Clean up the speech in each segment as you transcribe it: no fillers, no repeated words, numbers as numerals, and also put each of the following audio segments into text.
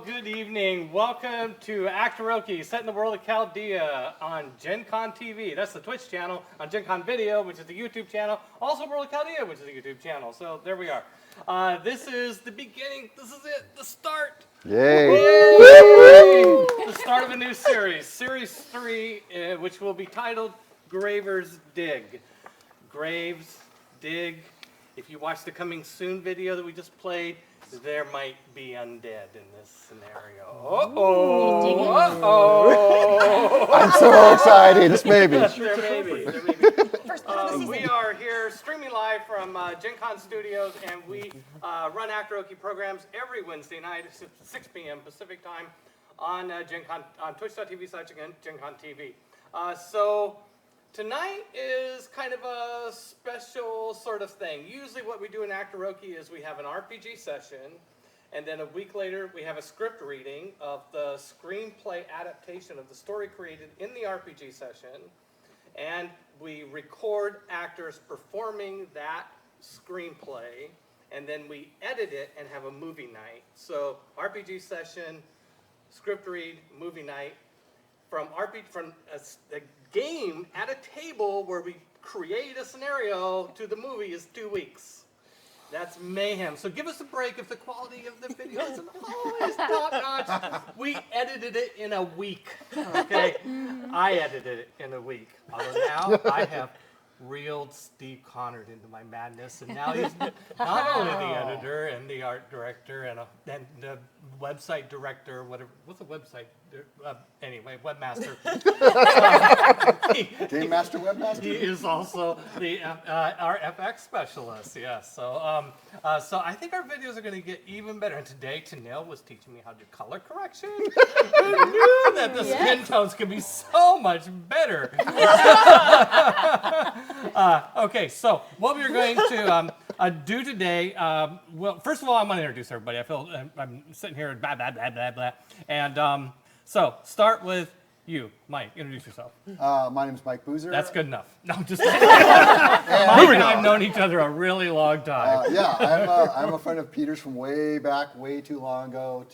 good evening. Welcome to Actoroke, set in the world of Chaldea on Gen Con TV. That's the Twitch channel. On Gen Con Video, which is the YouTube channel. Also World of Chaldea, which is the YouTube channel. So there we are. This is the beginning. This is it. The start. Yay. The start of a new series. Series 3, which will be titled Gravers Dig. Graves, dig. If you watch the coming soon video that we just played, there might be undead in this scenario. Uh-oh. Uh-oh. I'm so excited. This maybe. There may be. We are here streaming live from Gen Con Studios, and we run Actoroke programs every Wednesday night at 6 p.m. Pacific time on Gen Con, on twitch.tv/Gen Con TV. So tonight is kind of a special sort of thing. Usually what we do in Actoroke is we have an RPG session, and then a week later we have a script reading of the screenplay adaptation of the story created in the RPG session, and we record actors performing that screenplay, and then we edit it and have a movie night. So RPG session, script read, movie night. From a game at a table where we create a scenario to the movie is 2 weeks. That's mayhem. So give us a break if the quality of the video isn't always top notch. We edited it in a week. Okay, I edited it in a week. Although now I have reeled Steve Connard into my madness, and now he's not only the editor and the art director and the website director, whatever. What's a website? Anyway, webmaster. Game Master, Webmaster? He is also the our FX specialist, yes. So so I think our videos are going to get even better. And today, Tanil was teaching me how to do color correction. Who knew that the skin tones could be so much better? Okay, so what we're going to do today, well, first of all, I'm going to introduce everybody. I feel I'm sitting here blah, blah, blah, blah, blah. And so start with you, Mike. Introduce yourself. My name's Mike Boozer. That's good enough. No, I'm just kidding. Mike and I have known each other a really long time. I'm a friend of Peter's from way back, way too long ago.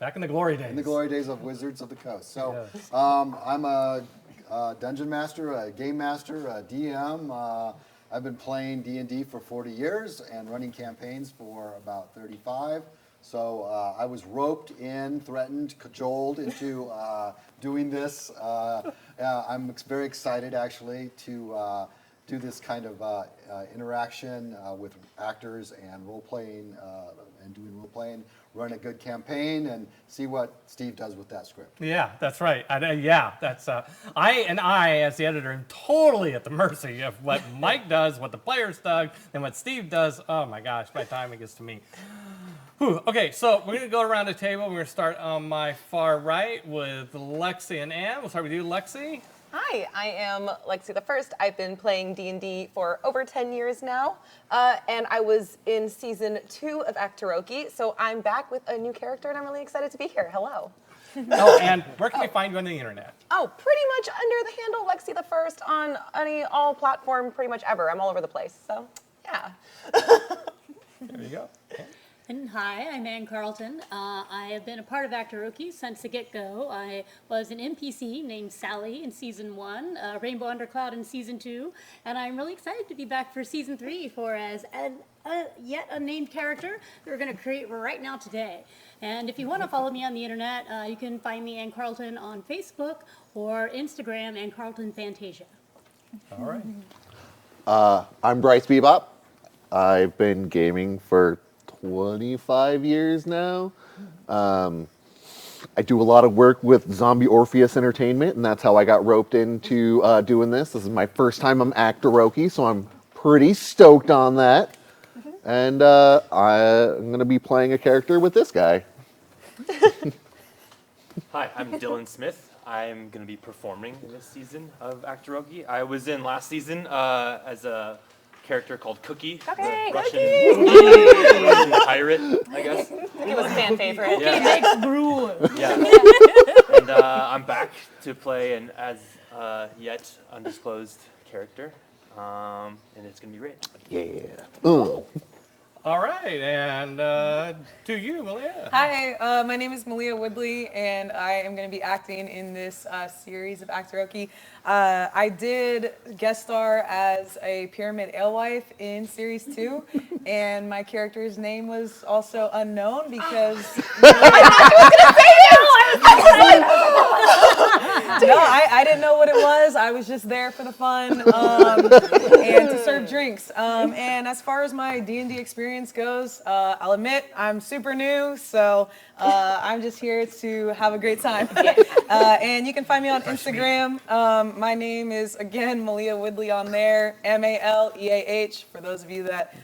Back in the glory days. In the glory days of Wizards of the Coast. So I'm a dungeon master, a game master, a DM. I've been playing D&D for 40 years and running campaigns for about 35. So I was roped in, threatened, cajoled into doing this. I'm very excited, actually, to do this kind of interaction with actors and role-playing and doing role-playing, run a good campaign, and see what Steve does with that script. Yeah, that's right. That's I, as the editor, am totally at the mercy of what Mike does, what the players do, and what Steve does. Oh my gosh, by the time it gets to me. Whew. Okay, so we're going to go around the table. We're going to start on my far right with Lexi and Ann. We'll start with you, Lexi. Hi, I am Lexi the First. I've been playing D&D for over 10 years now, and I was in season 2 of Actoroke, so I'm back with a new character, and I'm really excited to be here. Hello. Oh, and where can we find you on the internet? Oh, pretty much under the handle Lexi the First on all platform, pretty much ever. I'm all over the place, so yeah. There you go. Okay. And hi, I'm Ann Carlton. I have been a part of Actoroke since the get-go. I was an NPC named Sally in Season 1, Rainbow Undercloud in Season 2, and I'm really excited to be back for Season 3 for as yet unnamed character that we're going to create right now today. And if you want to follow me on the internet, you can find me, Ann Carlton, on Facebook or Instagram, Ann Carlton Fantasia. All right. I'm Bryce Bebop. I've been gaming for 25 years now. I do a lot of work with Zombie Orpheus Entertainment, and that's how I got roped into doing this. This is my first time I'm Actoroke, so I'm pretty stoked on that. And I'm going to be playing a character with this guy. Hi, I'm Dylan Smith. I'm going to be performing in this season of Actoroke. I was in last season as a character called Cookie, the Russian pirate, I guess. Cookie was a fan favorite. Yeah. Makes brew. Yeah. And I'm back to play an as yet undisclosed character, and it's going to be great. Yeah. All right, and to you, Malia. Hi, my name is Malia Woodley, and I am going to be acting in this series of Actoroke. I did guest star as a pyramid alewife in series 2, and my character's name was also unknown because no, I didn't know what it was. I was just there for the fun and to serve drinks. And as far as my D&D experience goes, I'll admit I'm super new, so I'm just here to have a great time. And you can find me on Instagram. My name is, again, Malia Woodley on there, Maleah, for those of you that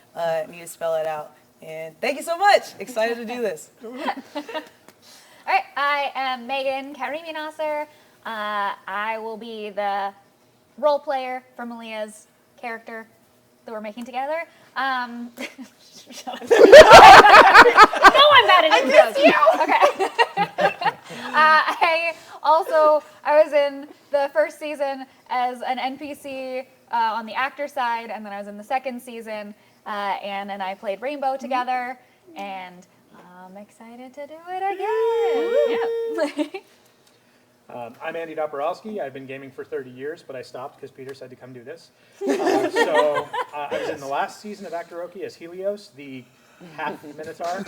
need to spell it out. And thank you so much. Excited to do this. All right, I am Megan Karimianosa. I will be the role player for Malia's character that we're making together. No, I'm bad at intros. Okay. I was in the first season as an NPC on the actor side, and then I was in the second season, and I played Rainbow together, and I'm excited to do it again. Yeah. I'm Andy Doporowski. I've been gaming for 30 years, but I stopped because Peter said to come do this. I was in the last season of Actoroke as Helios, the half Minotaur,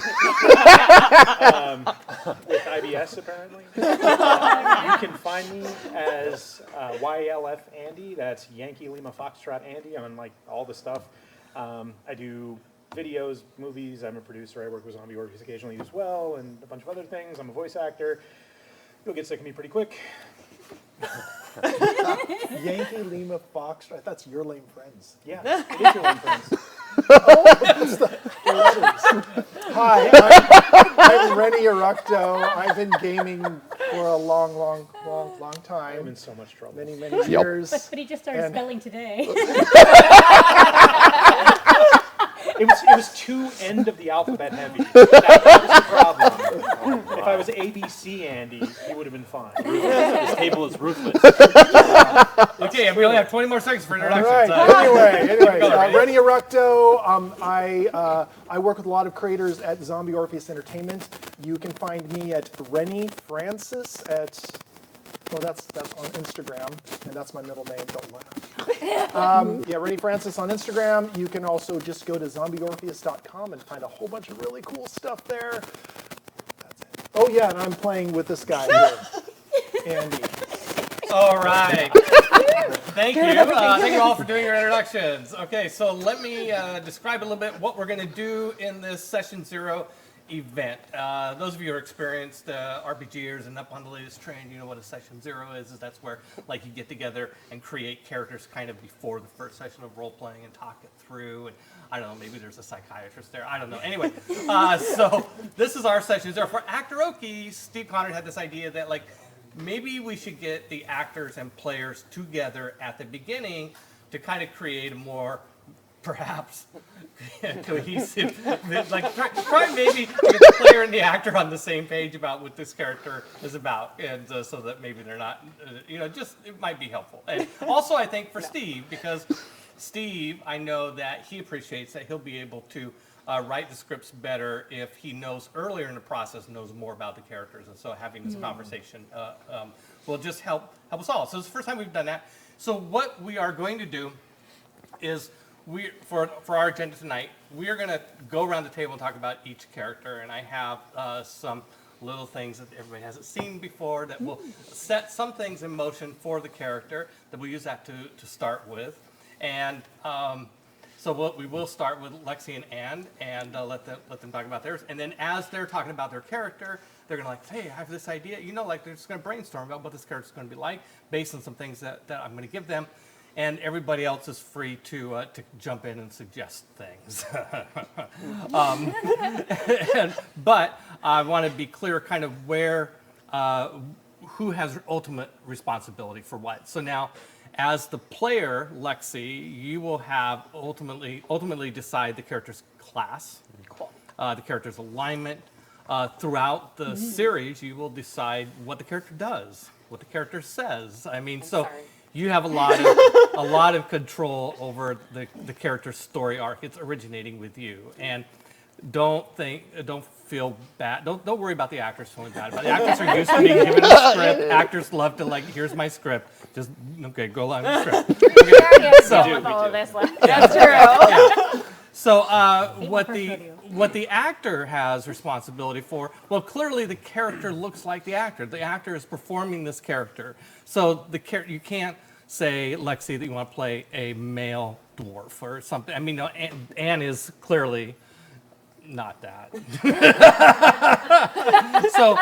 with IBS apparently. You can find me as YLF Andy. That's Yankee Lima Foxtrot Andy on like all the stuff. I do videos, movies. I'm a producer. I work with zombie orgies occasionally as well, and a bunch of other things. I'm a voice actor. You'll get sick of me pretty quick. Yankee Lima Foxtrot. That's your lame friends. Yeah, it is your lame friends. Hi, I'm Rennie Eructo. I've been gaming for a long time. I'm in so much trouble. Many years. But he just started spelling today. It was too end of the alphabet heavy. That was the problem. If I was ABC Andy, he would have been fine. This table is ruthless. Okay, and we only have 20 more seconds for All introductions. right. Anyway, Rennie. Rennie Eructo. I work with a lot of creators at Zombie Orpheus Entertainment. You can find me at Rennie Francis at. Well, that's on Instagram, and that's my middle name. Don't laugh. Yeah, Rennie Francis on Instagram. You can also just go to zombieorpheus.com and find a whole bunch of really cool stuff there. That's it. Oh yeah, and I'm playing with this guy here, Andy. All right. Thank you. Thank you all for doing your introductions. Okay, so let me describe a little bit what we're going to do in this Session 0 event. Those of you who are experienced RPGers and up on the latest train, you know what a Session 0 is that's where like you get together and create characters kind of before the first session of role playing and talk it through, and I don't know, maybe there's a psychiatrist there, I don't know. Anyway, so this is our Session 0. For Actoroke, Steve Conrad had this idea that like maybe we should get the actors and players together at the beginning to kind of create a more perhaps cohesive, like try maybe to get the player and the actor on the same page about what this character is about, and so that maybe they're not, just it might be helpful. And also I think for Steve, because Steve, I know that he appreciates that he'll be able to write the scripts better if he knows earlier in the process, knows more about the characters, and so having this conversation will just help us all. So it's the first time we've done that. So what we are going to do is for our agenda tonight, we are going to go around the table and talk about each character, and I have some little things that everybody hasn't seen before that will set some things in motion for the character that we'll use that to start with. And so we will start with Lexi and Anne and let them talk about theirs. And then as they're talking about their character, they're going to like, hey, I have this idea. They're just going to brainstorm about what this character's going to be like based on some things that I'm going to give them. And everybody else is free to jump in and suggest things. But I want to be clear kind of where, who has ultimate responsibility for what. So now, as the player, Lexi, you will have ultimately decide the character's class, the character's alignment. Throughout the series, you will decide what the character does, what the character says. I mean, you have a lot of control over the character's story arc. It's originating with you, and don't feel bad. Don't worry about the actors feeling bad about it. The actors are used to being given a script. Actors love to here's my script. Just okay, go line the script. We already have to deal with all of this. That's true. So what the actor has responsibility for, well, clearly the character looks like the actor. The actor is performing this character. So you can't say, Lexi, that you want to play a male dwarf or something. I mean, no, Anne is clearly not that. So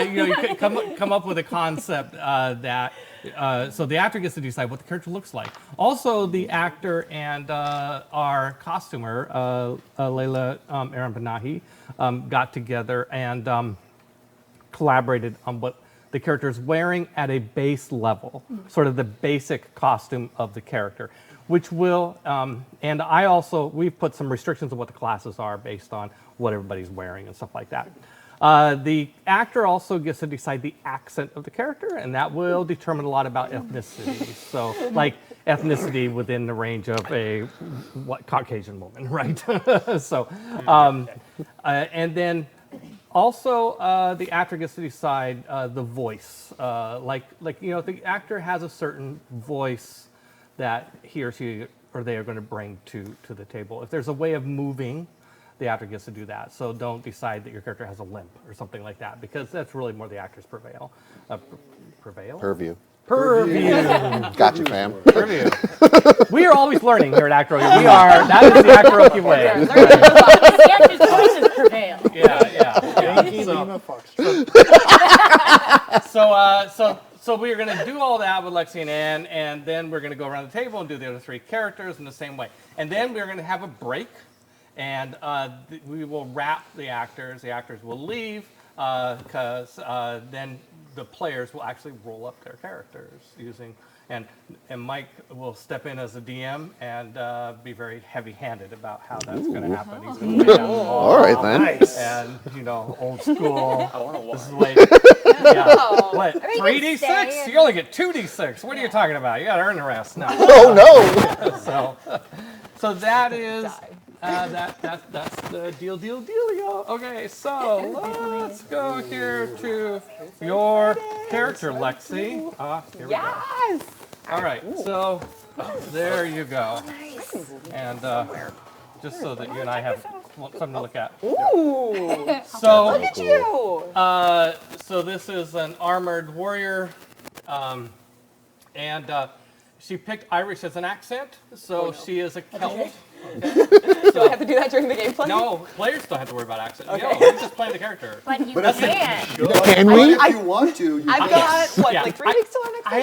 you can come up with a concept that so the actor gets to decide what the character looks like. Also, the actor and our costumer, Layla Aram got together and collaborated on what the character is wearing at a base level, sort of the basic costume of the character, which will, and we've put some restrictions on what the classes are based on what everybody's wearing and stuff like that. The actor also gets to decide the accent of the character, and that will determine a lot about ethnicity. So, like ethnicity within the range of a Caucasian woman, right? So, and then also the actor gets to decide the voice. The actor has a certain voice that he or she or they are going to bring to the table. If there's a way of moving, the actor gets to do that. So don't decide that your character has a limp or something like that, because that's really more the actor's prevail. Purview. Purview. Got you, fam. Purview. We are always learning here at Actoroke. That is the Actoroke way. The actor's voices prevail. So we're going to do all that with Lexi and Anne, and then we're going to go around the table and do the other three characters in the same way. And then we're going to have a break, and we will wrap the actors. The actors will leave, because then the players will actually roll up their characters using, and Mike will step in as a DM and be very heavy-handed about how that's going to happen. He's going to lay down the law. All right, then. Nice. And, old school. I want to watch. This is like, what, 3d6? You only get 2d6. What are you talking about? You got to earn the rest. No. Oh, no. So that is, that's the dealio. Okay, so let's go here to your character, Lexi. Here we go. All right, so there you go. And just so that you and I have something to look at. Ooh. So, Look at you. So this is an armored warrior, and she picked Irish as an accent, so she is a Celt. Do I have to do that during the gameplay? No, players don't have to worry about accent. Okay. No, you're just playing the character. But you But can't. Can we? If you want to, you I've can. got, Yeah. 3 weeks till our next I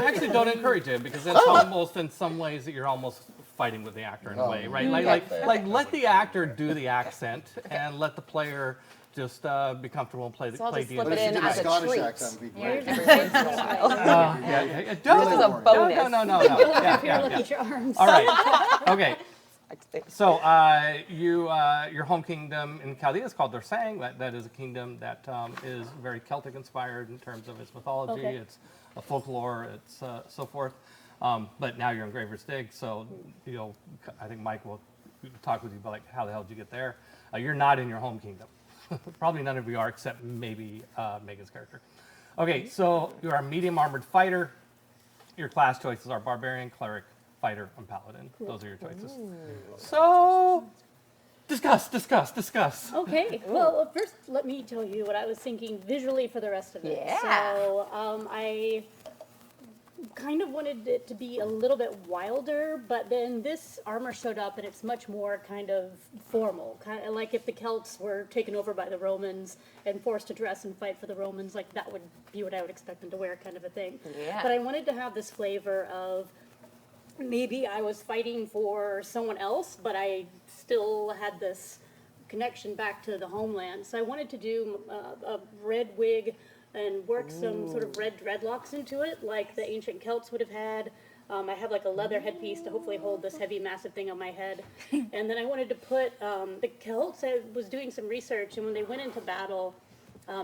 actually don't encourage it, because it's almost in some ways that you're almost fighting with the actor in a way, right? Like let the actor do the accent and let the player just be comfortable and play So I'll just slip But it if in you did a as a Scottish treat. accent, would be great. Every once in a while. Yeah. This is a bonus. No. Your lucky charms. All right. Okay. So your home kingdom in Chaldea is called Dorsang. That is a kingdom that is very Celtic inspired in terms of its mythology, Okay. its folklore, its so forth. But now you're in Graver's Dig, so I think Mike will talk with you about how the hell did you get there. You're not in your home kingdom. Probably none of you are, except maybe Megan's character. Okay, so you're a medium armored fighter. Your class choices are barbarian, cleric, fighter, and paladin. Those are your choices. So, discuss. Okay, well, first let me tell you what I was thinking visually for the rest of it. Yeah. So I kind of wanted it to be a little bit wilder, but then this armor showed up and it's much more kind of formal. Kind of like if the Celts were taken over by the Romans and forced to dress and fight for the Romans, like that would be what I would expect them to wear, kind of a thing. Yeah. But I wanted to have this flavor of maybe I was fighting for someone else, but I still had this connection back to the homeland. So I wanted to do a red wig and work some sort of red dreadlocks into it, like the ancient Celts would have had. I have like a leather headpiece to hopefully hold this heavy, massive thing on my head. And then I wanted to put the Celts. I was doing some research, and when they went into battle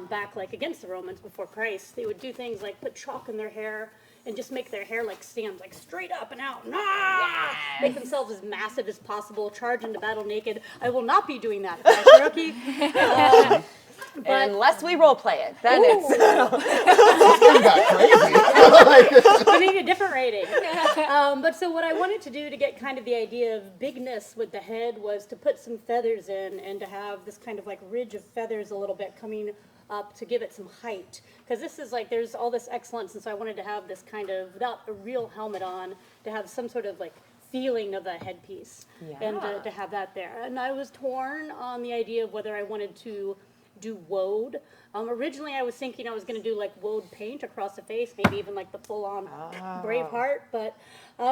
back like against the Romans before Christ, they would do things like put chalk in their hair and just make their hair like stand like straight up and out. Nah! Make themselves as massive as possible, charge into battle naked. I will not be doing that, Actoroke. Unless we role play it, then it's. We need a different rating. But so what I wanted to do to get kind of the idea of bigness with the head was to put some feathers in and to have this kind of like ridge of feathers a little bit coming up to give it some height. Because this is like, there's all this excellence, and so I wanted to have this kind of, without a real helmet on, to have some sort of like feeling of a headpiece. And to have that there. And I was torn on the idea of whether I wanted to do woad. Originally, I was thinking I was going to do like woad paint across the face, maybe even like the full-on Braveheart. But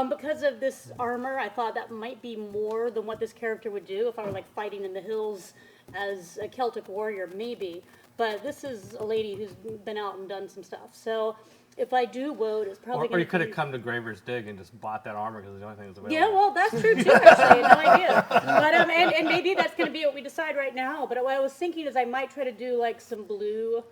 because of this armor, I thought that might be more than what this character would do if I were like fighting in the hills as a Celtic warrior, maybe. But this is a lady who's been out and done some stuff. So if I do woad, it's probably Or you could have come to Graver's Dig and just bought that armor because it's the only thing that's available. Yeah, well, that's true too, actually. No idea. But and maybe that's going to be what we decide right now. But what I was thinking is I might try to do like some blue,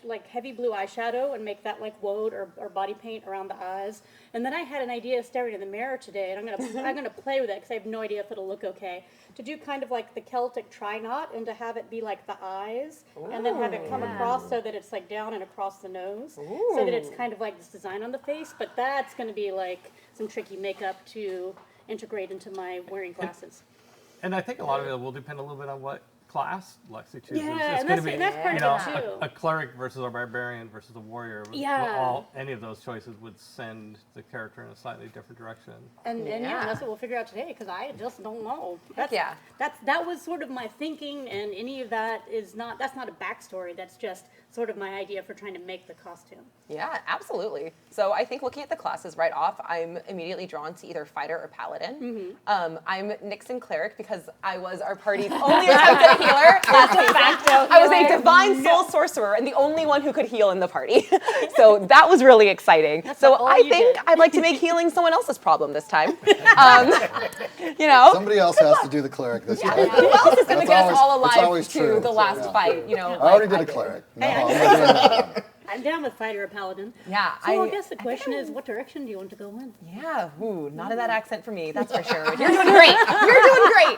like heavy blue eyeshadow and make that like woad or body paint around the eyes. And then I had an idea staring in the mirror today, and I'm gonna play with it because I have no idea if it'll look okay. To do kind of like the Celtic tri-knot and to have it be like the eyes, and then have it come across so that it's like down and across the nose, so that it's kind of like this design on the face. But that's going to be like some tricky makeup to integrate into my wearing glasses. And I think a lot of it will depend a little bit on what class Lexi chooses. Yeah, It's and going to be, that's part of it too. a cleric versus a barbarian versus a warrior. Yeah. Any of those choices would send the character in a slightly different direction. And that's what we'll figure out today, because I just don't know. That was sort of my thinking, and any of that that's not a backstory. That's just sort of my idea for trying to make the costume. Yeah, absolutely. So I think looking at the classes right off, I'm immediately drawn to either fighter or paladin. I'm Nixon cleric because I was our party's only attempted healer last season. I was a divine soul sorcerer and the only one who could heal in the party. So that was really exciting. So I think I'd like to make healing someone else's problem this time. Somebody else has to do the cleric this time. Who else is going to get us all it's alive always to true. the last fight? I already did a cleric. No, I'm not doing that one. I'm down with fighter or paladin. Yeah. So I guess the question is, what direction do you want to go in? Yeah, not in that accent for me, that's for sure. You're doing great. You're doing great.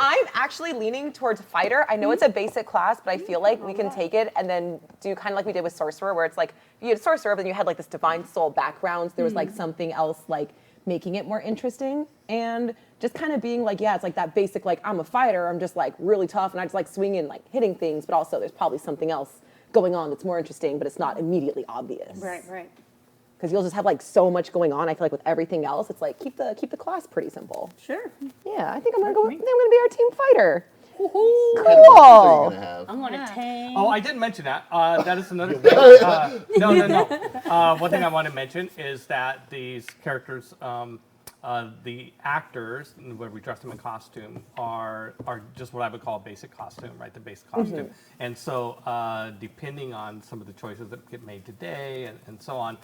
I'm actually leaning towards fighter. I know it's a basic class, but I feel like we can take it and then do kind of like we did with sorcerer, where it's like you had sorcerer, but then you had like this divine soul background. So there was like something else like making it more interesting and just kind of being like, it's like that basic, like I'm a fighter. I'm just like really tough and I just like swinging, like hitting things, but also there's probably something else going on that's more interesting, but it's not immediately obvious. Right. Because you'll just have like so much going on. I feel like with everything else, it's like keep the class pretty simple. Sure. Yeah, I think I'm gonna be our team fighter. What Cool. kind of weapons are you gonna have? I'm going to tank. Oh, I didn't mention that. That is another thing. No. One thing I want to mention is that these characters, the actors, where we dress them in costume, are just what I would call a basic costume, right? The basic costume. And so, depending on some of the choices that get made today and so on,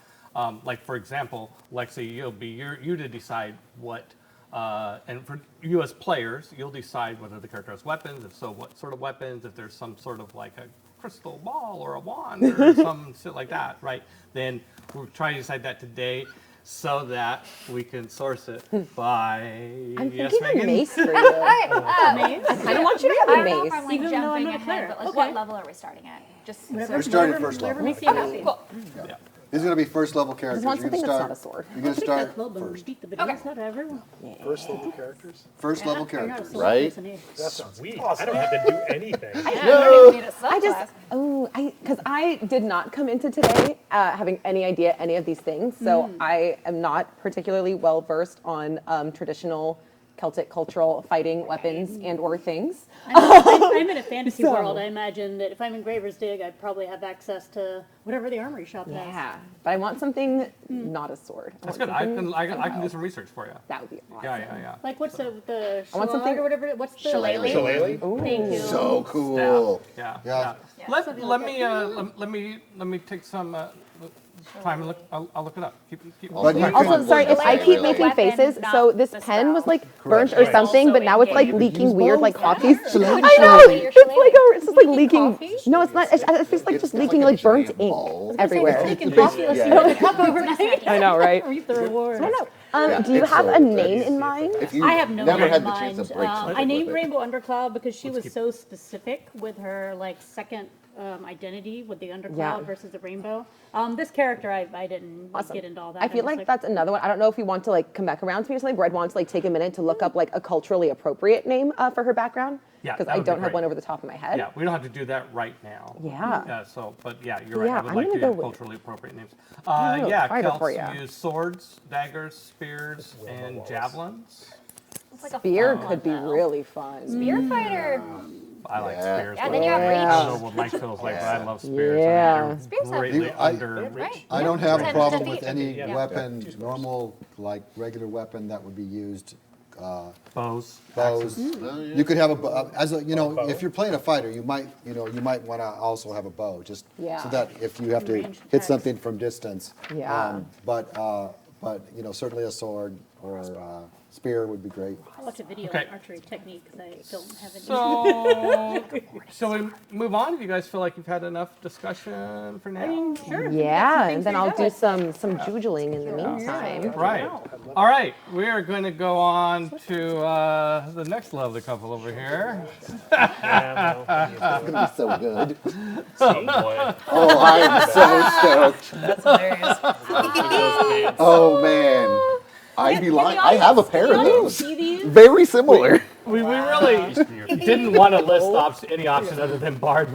like for example, Lexi, you'll be you to decide what. And for you as players, you'll decide whether the character has weapons, if so, what sort of weapons, if there's some sort of like a crystal ball or a wand or some shit like that, right? Then we'll try to decide that today so that we can source it by... I'm yes, thinking a Megan? mace for you. Mace? I kind of want you to have I a don't know if mace. I'm like Even though I'm jumping not a ahead, cleric. but like Okay. what level are we starting at? Just We're starting at first level. Let me see how cool. Yeah. These are going to be first level characters. want You're gonna something that's start- not a sword. You're going to start club and first. beat the bejesus out of everyone. First level characters? First level You're not a characters. sword Right? person, eh? That's sweet. I don't have to do anything. I need a subclass. Because I did not come into today having any idea any of these things, so I am not particularly well versed on traditional Celtic cultural fighting weapons and or things. I'm in a fantasy world. I imagine that if I'm in Graver's Dig, I'd probably have access to whatever the armory shop has. Yeah, but I want something not a sword. That's good. I can do some research for you. That would be awesome. Yeah. Like what's the I want shillelagh something- or whatever? What's the Shillelagh. Shillelagh? Thank you. So cool. Yeah. Yeah. Let me take some Time to look. I'll look it up. Keep But you Also, can- sorry, if I keep Literally making weapon, faces, not so this the pen was spell. like burnt or Right. something, Also but now it's like in-game. leaking weird like coffee. I Shillelagh. know, Shillelagh. it's just like leaking. No, it's not. It's just like just leaking like burnt giant ink ball. everywhere. Taking coffee lessons Yeah. with a cup overnight. I know, right? Reap the rewards. I don't know. Yeah, Do you it's have so a good. name in mind? If you I have no never name had in the mind. chance to break something I named with it. Rainbow Undercloud because she was so specific with her like second identity with the undercloud Yeah. versus the rainbow. This character, I didn't like, Awesome. get into all that. I feel like that's another one. I don't know if you want to like come back around to me or something, but I'd want to like take a minute to look up like a culturally appropriate name for her background. Yeah, Because that I would be don't have great. one over the top of my head. Yeah, we don't have to do that right now. Yeah. But yeah, you're right. Yeah, I would I'm like gonna to go have with- culturally appropriate names. gonna go Yeah, fighter for Celts ya. use swords, daggers, spears, and javelins. It's like a Beer fun could be one, though. really fun. Spear fighter. I like Yeah. spears. Yeah, but then you have I reach. don't know what Mike feels like, but I love spears. Yeah. I think Spears they're have greatly You- I- under. Right. I don't have a Tend problem to with be- any Yeah. weapon, normal, like regular weapon that would be used. Bows. Bows. Mm. You could have if you're playing a fighter, you might want to also have a bow, just Yeah. so that if you have to Ranged hit attacks. something from distance. Yeah. But certainly a sword or spear would be great. I watched a video Okay. on archery technique because I don't have any. So, shall we move on? Do you guys feel like you've had enough discussion for now? Sure. Yeah, and then I'll do some jujuling in the meantime. Right. All right. We are going to go on to the next lovely couple over here. It's gonna be so good. Oh boy. Oh, I'm so stoked. That's hilarious. Oh man, I'd be lying. I have a pair of those. See these? Very similar. We really didn't want to list any option other than Bard.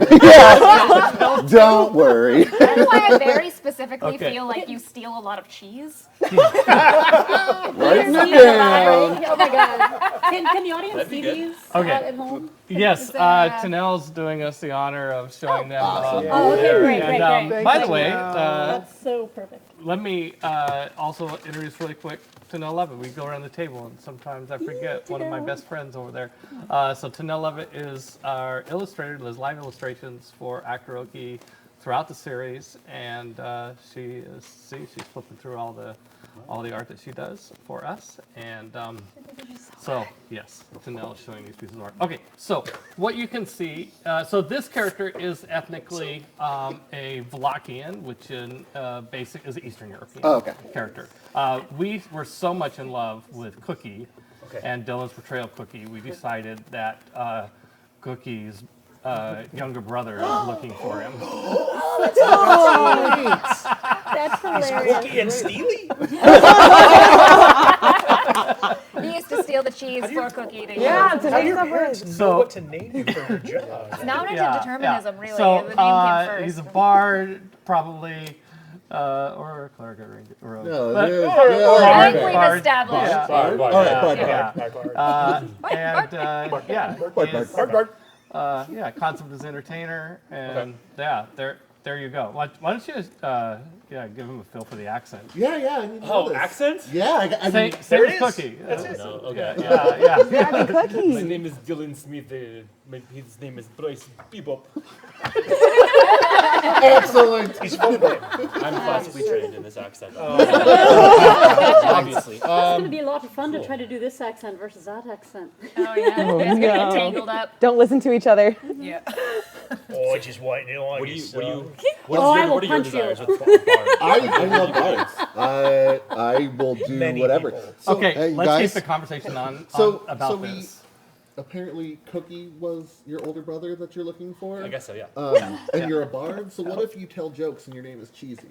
Don't worry. That's why I very specifically Okay. feel like you steal a lot of cheese. Writing See it these? down. Oh my god. Can the audience That'd be see good. these Okay. at home? Yes, that- Tanel's doing us the honor of showing them. Oh, okay, great, great, And great. by the way, That's so perfect. let me also introduce really quick Tanel Levitt. We go around the table, and sometimes I forget one of my best friends over there. So Tanel Levitt is our illustrator, does live illustrations for Actoroke throughout the series, and she's flipping through all the art that she does for us, and so yes, Tanel is showing these pieces of art. Okay, so what you can see, so this character is ethnically a Vlachian, which in basic is an Eastern European Oh, okay. character. We were so much in love with Cookie and Dylan's portrayal of Cookie, we decided that Cookie's younger brother is looking for him. That's hilarious. Cookie and Steely? He used to steal the cheese for Cookie to Yeah, use. today's Your not parents words. know So- what to name you for your job. It's now into Yeah, determinism, yeah. really. So the name came first. he's a bard, probably, or a cleric, or a No, but- dude. I think we've Bard. established. Yeah. Bard, All right, Yeah. bye, Yeah. bye. Yeah, concept is entertainer, and there you go. Why don't you just give him a feel for the accent? Yeah, I need to know Oh, this. accent? Yeah, I Same mean, with it is. Cookie. That's it. No, okay. Yeah. Happy cookies. My name is Dylan Smith. His name is Bryce Bebop. excellent. He's full name. I'm classically trained in this accent. Obviously. It's going to be a lot of fun to try to do this accent versus that accent. Oh, yeah. It's going to get tangled up. Don't listen to each other. Oh, just waiting in line. What are your I will desires punch you. with Bard? I love bards. I will do Many whatever. people. So, Okay, hey, let's guys. keep the conversation on So about we this. apparently Cookie was your older brother that you're looking for. I guess so, yeah. And you're a bard. So what if you tell jokes and your name is Cheesy?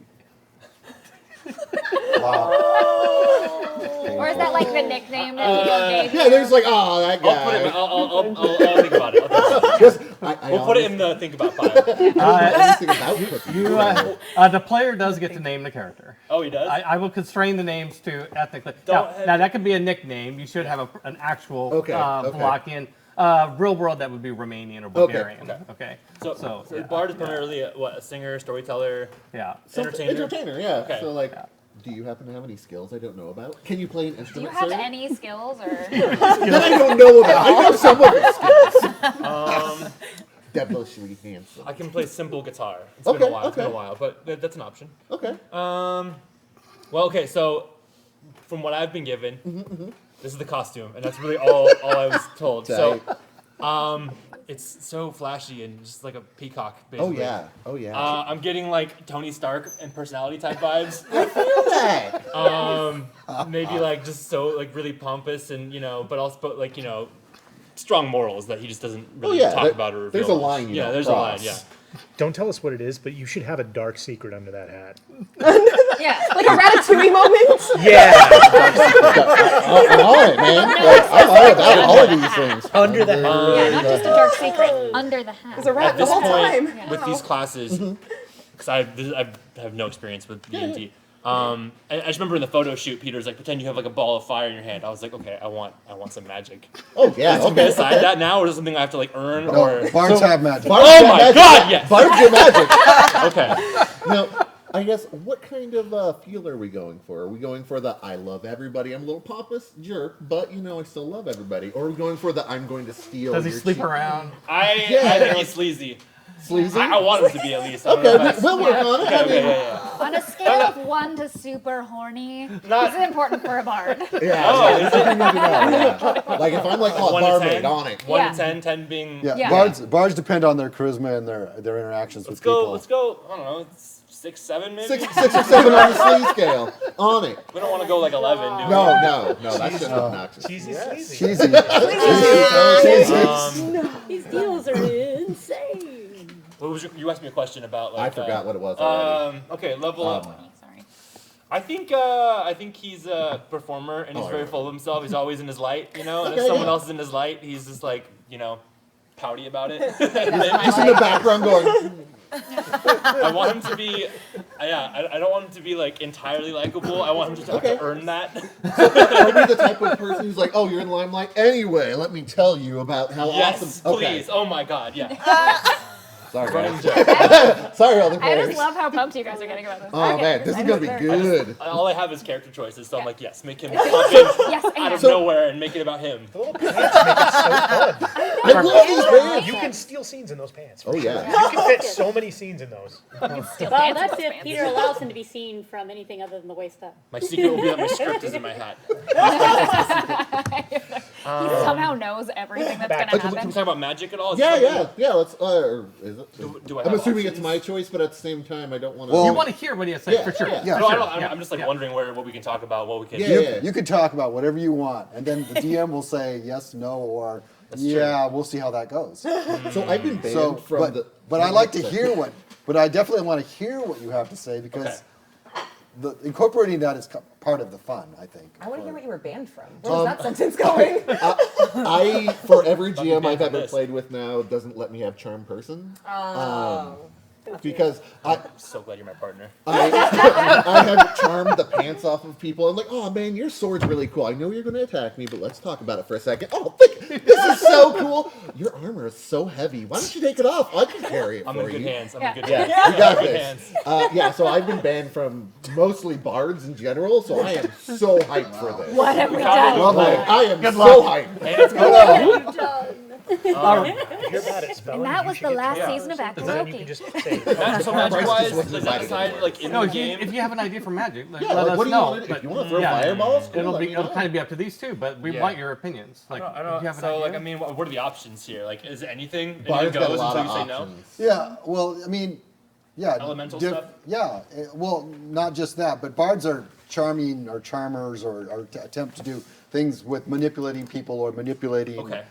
Or is that like the nickname that people gave you? Yeah, there's like, oh, that guy. I'll put it. I'll think about it. Just, I We'll put it in the think about file. anything about Cookie. The player does get to name the character. Oh, he does. I will constrain the names to ethnically. Don't Now that could be a nickname. You should have an actual Okay, okay. Vlachian. Real world, that would be Romanian or Bulgarian. Okay. So yeah, Bard is primarily a singer, storyteller, yeah. entertainer. Yeah. Okay. So like, do you happen to have any skills I don't know about? Can you play an Do you instrument, have sir? any skills or? That I don't know about. I know some of his skills. devilishly handsome. I can play simple guitar. It's been a while. It's been a while, but that's an option. Okay. Well, okay. So, from what I've been given, this is the costume, and that's really all I was told. So, it's so flashy and just like a peacock, basically. Oh yeah. I'm getting like Tony Stark and personality type vibes. I feel that. Maybe like just so like really pompous and but also like strong morals that he just doesn't really talk about or reveal. There's a line. There's a line. Yeah. Don't tell us what it is, but you should have a dark secret under that hat. Yeah. Like a Ratatouille moment. Yeah. I'm on it, man. Like, I'm on about all of these things. Under the hat. Yeah, not just a dark secret. Under the hat. It's a rat At the this whole point, time. with these classes, because I have no experience with D&D. And I just remember in the photo shoot, Peter's like, pretend you have like a ball of fire in your hand. I was like, okay, I want some magic. Oh yeah. Is it Okay. beside that now, or is it something I have to like earn? No, Or bards have magic. Bards Oh get my magic. God, yes. Bards get magic. okay. Now, I guess, what kind of feel are we going for? Are we going for the I love everybody, I'm a little pompous jerk, but I still love everybody? Or are we going for the I'm going to steal Does he your sleep cheap- around? I think he's sleazy. Sleazy? I want him to be at least. I don't Okay, know if we'll work on it. I mean, yeah. On a scale of 1 to super horny, Not- this is important for a bard. yeah. Oh, yeah, is I think we need to know, yeah. Like, if I'm like, oh, 1 to barmaid, 10? on it. 1 Yeah. to 10, 10 being. Yeah, Yeah. bards depend on their charisma and their interactions Let's with people. go. Let's go. I don't know. 6, 7 maybe. 6 or 7 on the sleaze scale. On it. We don't want to go like 11. Do we? No, that's just obnoxious. Cheesy sleazy. Cheesy. These deals are insane. What was you asked me a question about? I Like, forgot what it was already. Okay, level up. Sorry. I think he's a performer and he's Oh, very yeah. full of himself. He's always in his light, and if Okay, someone yeah. else is in his light, he's just like pouty about it. Just in the background going, I want him to be, I don't want him to be like entirely likable. I want him just to have to earn that. are we the type of person who's like, oh, you're in the limelight? Anyway, let me tell you about how Yes, awesome. Okay. please. Oh my God, yeah. Sorry, Running guys. joke. Sorry, other I players. just love how pumped you guys are getting about this. Oh Okay. man, this is gonna be good. All I have is character choices, so I'm like, yes, make him pop in Yes, out and of nowhere and make it about him. The little pants make it so fun. I love these pants. You can steal scenes in those pants. Oh yeah. You can fit so many scenes in those. Well, that's if Peter allows him to be seen from anything other than the waist up. My secret will be that my script is in my hat. He somehow knows everything that's Back- going to Can we happen. talk about magic at all? Is Yeah, this yeah, something- yeah. Let's. Is it? Do I I'm have assuming options? it's my choice, but at the same time, I don't want to. Well- You want to hear what he has to say, Yeah, for sure. yeah. Yeah, No, sure. I'm just like wondering what we can talk about, what we can. Yeah. You can talk about whatever you want, and then the DM will say yes, no, or yeah, we'll see how that goes. So I've been banned So, from the. but I like to hear but I definitely want to hear what you have to say because incorporating that is part of the fun, I think. I want to hear what you were banned from. Where's that sentence going? For every Let me GM ban I've from ever this. played with now doesn't let me have charm person. Oh. Because I I'm so glad you're my partner. I have charmed the pants off of people. I'm like, oh man, your sword's really cool. I know you're going to attack me, but let's talk about it for a second. Oh, this is so cool. Your armor is so heavy. Why don't you take it off? I can carry it I'm for in good you. hands. I'm Yeah. in good Yeah, hands. we got Good this. hands. So I've been banned from mostly bards in general, so I am so hyped for this. What have we found done? Like, I am so hyped. And it's good. If you're bad at spelling, And that you was should the get last to season of then you can Actoroke. just say, So magic-wise, wasn't does that decided decide anymore. like in No, the if you, game? if you have an idea for magic, Yeah, let like, us what do you know. want to do? But If you want to throw yeah, fireballs, cool, let me it'll know. kind of be up to these two, but we Yeah. want your opinions. Like, I if you don't know. have an So, idea. like, I mean, what are the options here? Like, is it anything? Anything Bards got a goes lot until of you say no? options. Yeah, well, I mean, yeah. Elemental stuff? Yeah, well, not just that, but bards are charming or charmers or attempt to do things with manipulating people or manipulating. Okay.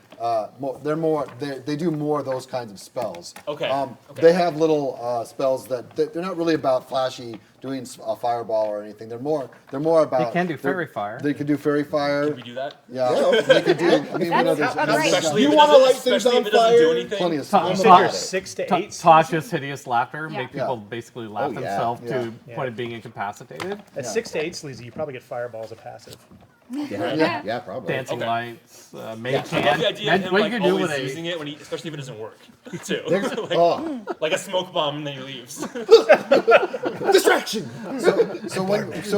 They do more of those kinds of spells. Okay, okay. They have little spells that they're not really about flashy doing a fireball or anything. They're more about. They can do fairy fire. They can do fairy fire. Can we do that? Yeah, they could do. I mean, That's there's great. Especially You if it wanna doesn't- light things especially on if it doesn't do fire? anything. plenty of You stuff. said you're 6 to 8. Tasha's hideous laughter Yeah. make people Yeah. basically laugh Oh, yeah. themselves Yeah. to the point of being incapacitated. At 6 to 8 sleazy, you probably get fireballs of passive. Yeah, probably. Dancing Okay. lights, mage I love the hand. idea of him What like you can do always with using it when especially if it doesn't work, too. There's, like, oh, like a smoke bomb and then he leaves. distraction. So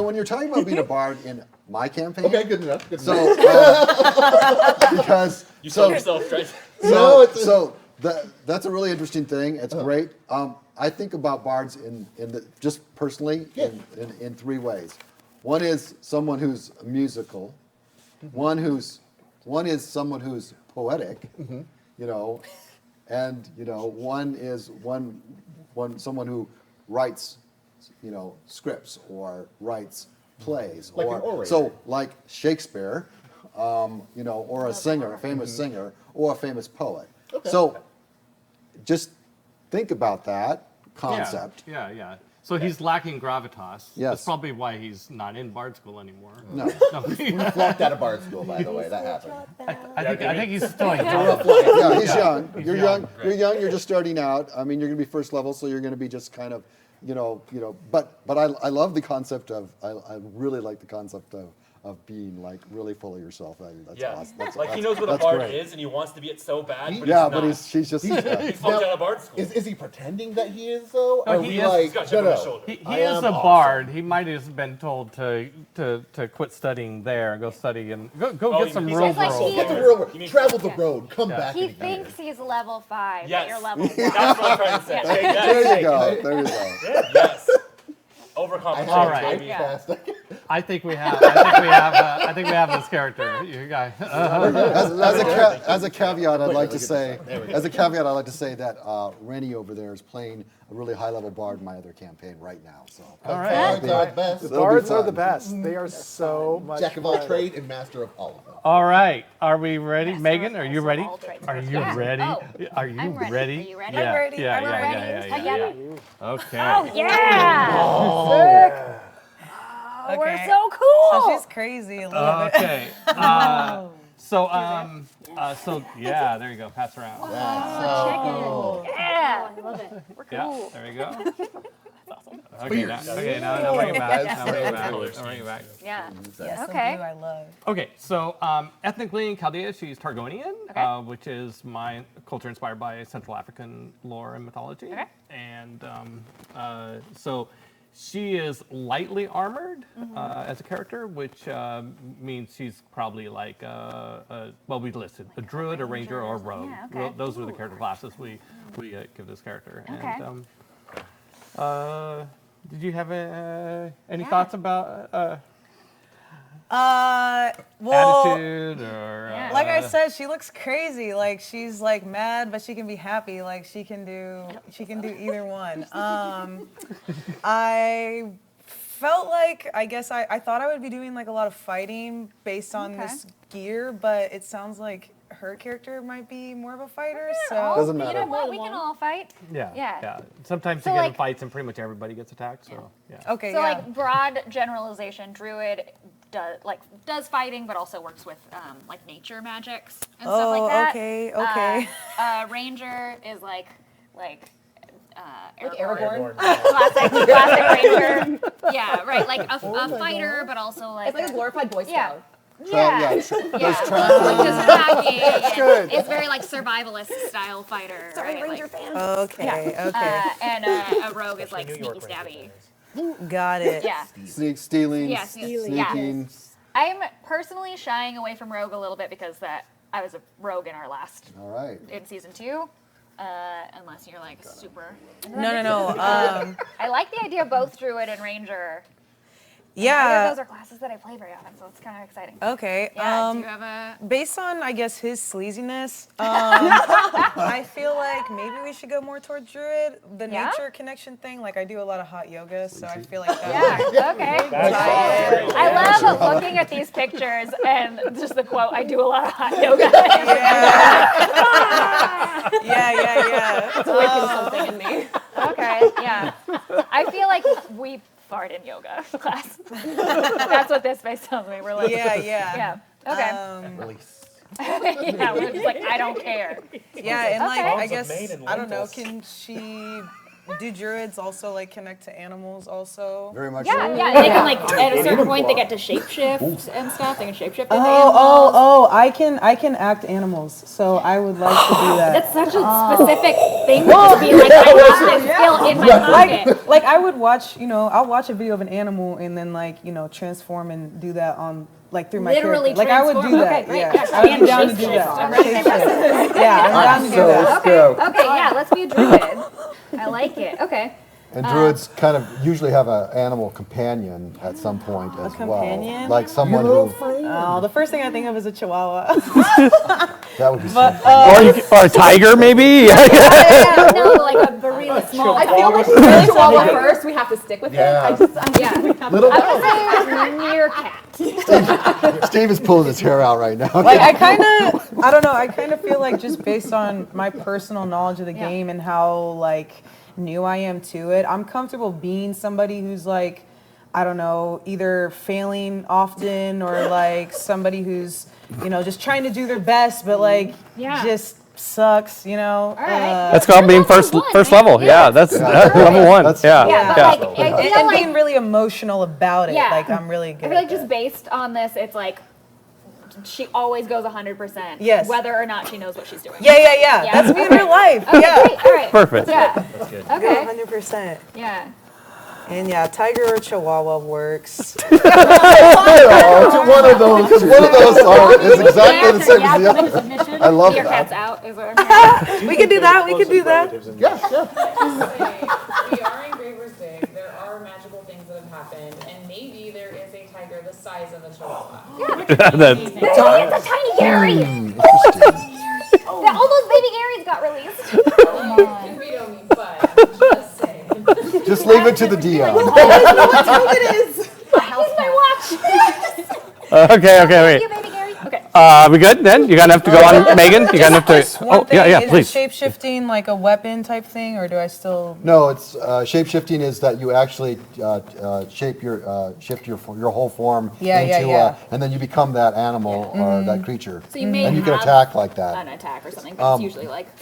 when you're talking about being a bard in my campaign, Okay, good enough. Good enough. so because You sold yourself, right? No, it's- so That's a really interesting thing. It's great. I think about bards in just personally in three ways. One is someone who's musical. One is someone who's poetic. And one is someone who writes, scripts or writes plays Like an orator. so like Shakespeare, or a singer, a famous singer, or a famous poet. So just think about that concept. Yeah. So he's lacking gravitas. Yes. That's probably why he's not in Bard School anymore. No. Flunked out of Bard School, by the way. That happened. I think he's still young. Yeah, he's young. He's You're young. young. You're young. You're just starting out. I mean, you're going to be first level, so you're going to be just kind of, But I love the concept of. I really like the concept of being like really full of yourself. That's awesome. Like he knows what a that's bard great. is, and he wants to be it so bad. But Yeah, he's but not. she's just. He's funked out of bard school. Is he pretending that he is though? No, Are he we is. like He's got a chip on his shoulder. He I is am a awesome. bard. He might have been told to quit studying there and go study and go Oh, get some he's real like world. he- Get the there. real world. You mean- Travel the road. Come back. He in a year. thinks he's level 5, Yes. but you're level 1. That's what I'm trying to say. Okay, There you go. There you go. Yes. I Overcompensate, have All right. typed Yeah. fast. I think we have this character. You guys. As a caveat, I'd like to say that Rennie over there is playing a really high-level bard in my other campaign right now. So All right. Bards are the best. That'll be Bards are fun. the best. They are so much Jack of all fun. trade and master of all of them. All right. Are we ready, Megan? Are you of ready? all trades. Are you Yeah. ready? Oh, Are you I'm ready. ready? Are you ready? Yeah. I'm ready. Yeah. I'm Yeah. ready. Yeah. Yeah. Okay. Oh, yeah! Yeah. Oh, we're Okay. so cool! So she's crazy a little bit. Okay. So yeah, there you go. Pass around. Yeah! I love it. We're Yeah, cool. there we go. Okay, now bring it back. Now bring it back. Color Now bring it back. Yeah. Yes, Okay. the blue I love. Okay, so ethnically in Chaldea, she's Targonian, Okay. which is my culture inspired by Central African lore and mythology. Okay. And so she is lightly armored as a character, which means she's probably like, well, we listed a druid, a ranger, or a rogue. Yeah, okay. Those were the character classes we give this character. Okay. And did you have any thoughts about Well, attitude or? Yeah. like I said, she looks crazy. Like she's like mad, but she can be happy. Like she can do either one. I felt like I thought I would be doing like a lot of fighting based on this gear, but it sounds like her character might be more of a fighter. So Doesn't You matter. know what? We can all fight. Yeah. Yeah. Sometimes So, you get in like- fights and pretty much everybody gets attacked. So yeah. okay, So yeah. like broad generalization, druid does fighting, but also works with like nature magics and stuff like that. okay. Ranger is like Aragorn. classic ranger. Yeah, right. Like a fighter, but also like It's like a glorified Boy Scout. yeah. There's Like tracking. just attacking. good. It's very like survivalist style fighter. Right? Ranger Like, fan. Okay, okay. and a rogue is like New sneaky York Rangers stabby. Got it. Yeah. Stealing, Yeah, sneaking. I'm personally shying away from rogue a little bit because I was a rogue in our last All right. in season 2. Unless you're like super. No. I like the idea of both druid and ranger. Neither Yeah. of those are classes that I play very often, so it's kind of exciting. Okay. Yeah. Do you have a? Based on, I guess, his sleaziness, I feel like maybe we should go more toward druid. The Yeah? nature connection thing, like I do a lot of hot yoga, so I feel like that. Yeah. Okay. That's I love looking at these pictures and just the quote. I do a lot of hot yoga. Yeah. It's awakened something in me. Okay. Yeah. I feel like we fart in yoga class. That's what this face tells me. We're like. Yeah. Yeah. Okay. Release. Yeah. We're just like I don't care. Yeah, and like Okay. I Bones of guess mane and I don't know. lentils. Can she? Do druids also like connect to animals also? Very much Yeah. so. Yeah. They can like at a certain point they get to shapeshift and stuff. They can shapeshift into animals. Oh! I can act animals, so I would like to do that. That's such a specific thing to just be like, I have this skill in my pocket. Like I would watch, I'll watch a video of an animal and then like, transform and do that on like through my Literally character. Like I would do transform. that. Okay, great. Yeah, Yes, I would and be down to do shape that. shift. I'm ready. Yeah, I'm down to do that. Okay, yeah, let's be a druid. I like it. Okay. And druids kind of usually have an animal companion at some point as companion? well. Like someone who, Oh, the first thing I think of is a chihuahua. that would be something. Or a tiger, maybe? Yeah, no, like a really small. I feel like we're really Chihuahua first. We have to stick with Yeah. it. Yeah. Little I would say meerkat. Steve is pulling his hair out right now. Like I don't know, I kind of feel like just based on my personal knowledge of the game and how like new I am to it, I'm comfortable being somebody who's like, I don't know, either failing often or like somebody who's, you know, just trying to do their best, but like just sucks, you know. All right. That's called being first level. Yeah, that's level 1. That's- Yeah. Yeah, but like I feel And like being really emotional about it. Yeah. Like I'm really good. I feel like at just that. based on this, it's like she always goes 100%. Yes. Whether or not she knows what she's doing. Yeah. That's me in real life. Okay, Yeah. great. All right. Perfect. Yeah. Okay. 100%. Yeah. And yeah, tiger or chihuahua works. One of those is exactly the same as the other. Submission. I love Meerkat's that. out. Is what I'm We could do that. We could do that. We are in Graver's Day. There are magical things that have happened, and maybe there is a tiger the size of a chihuahua. It's a tiny Gary. All those baby Garys got released. You can veto me, but I'm just saying. Just leave it to the DM. Here's my watch. Okay, You, wait. baby Gary. Okay. We good then? You got enough to go on, Megan? You got enough to? One thing, yeah, is please. shape-shifting like a weapon type thing, or do I still? No, it's shape-shifting is that you actually shift your whole form into and then you become that animal or that creature. So you may and you can have attack like that. an attack or something, but it's usually like At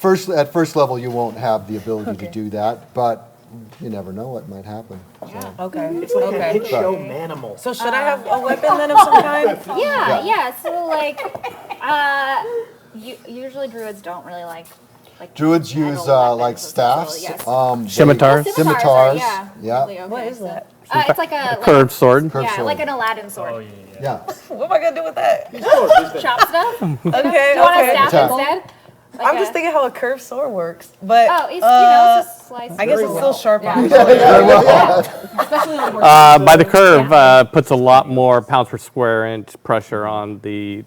first level, you won't have the ability to do that, but you never know what might happen. So. Okay. It's like a hit Okay. show Manimal. So should I have a weapon then of some kind? yeah. So like, usually druids don't really like Druids metal use weapons like necessarily, staffs, yes. Scimitars. Scimitars. Yeah. Yeah. Really okay, What is so- that? It's like a Curved sword. Curved yeah, sword. like an Aladdin sword. Yeah. What am I gonna do with that? Chop stuff. Do you Okay. want a Okay. staff Attack. instead? Like I'm just thinking how a curved sword works, but Oh, it's it's just slice. I guess it's still sharp on Especially on By the curve puts a lot more pounds per square inch pressure on the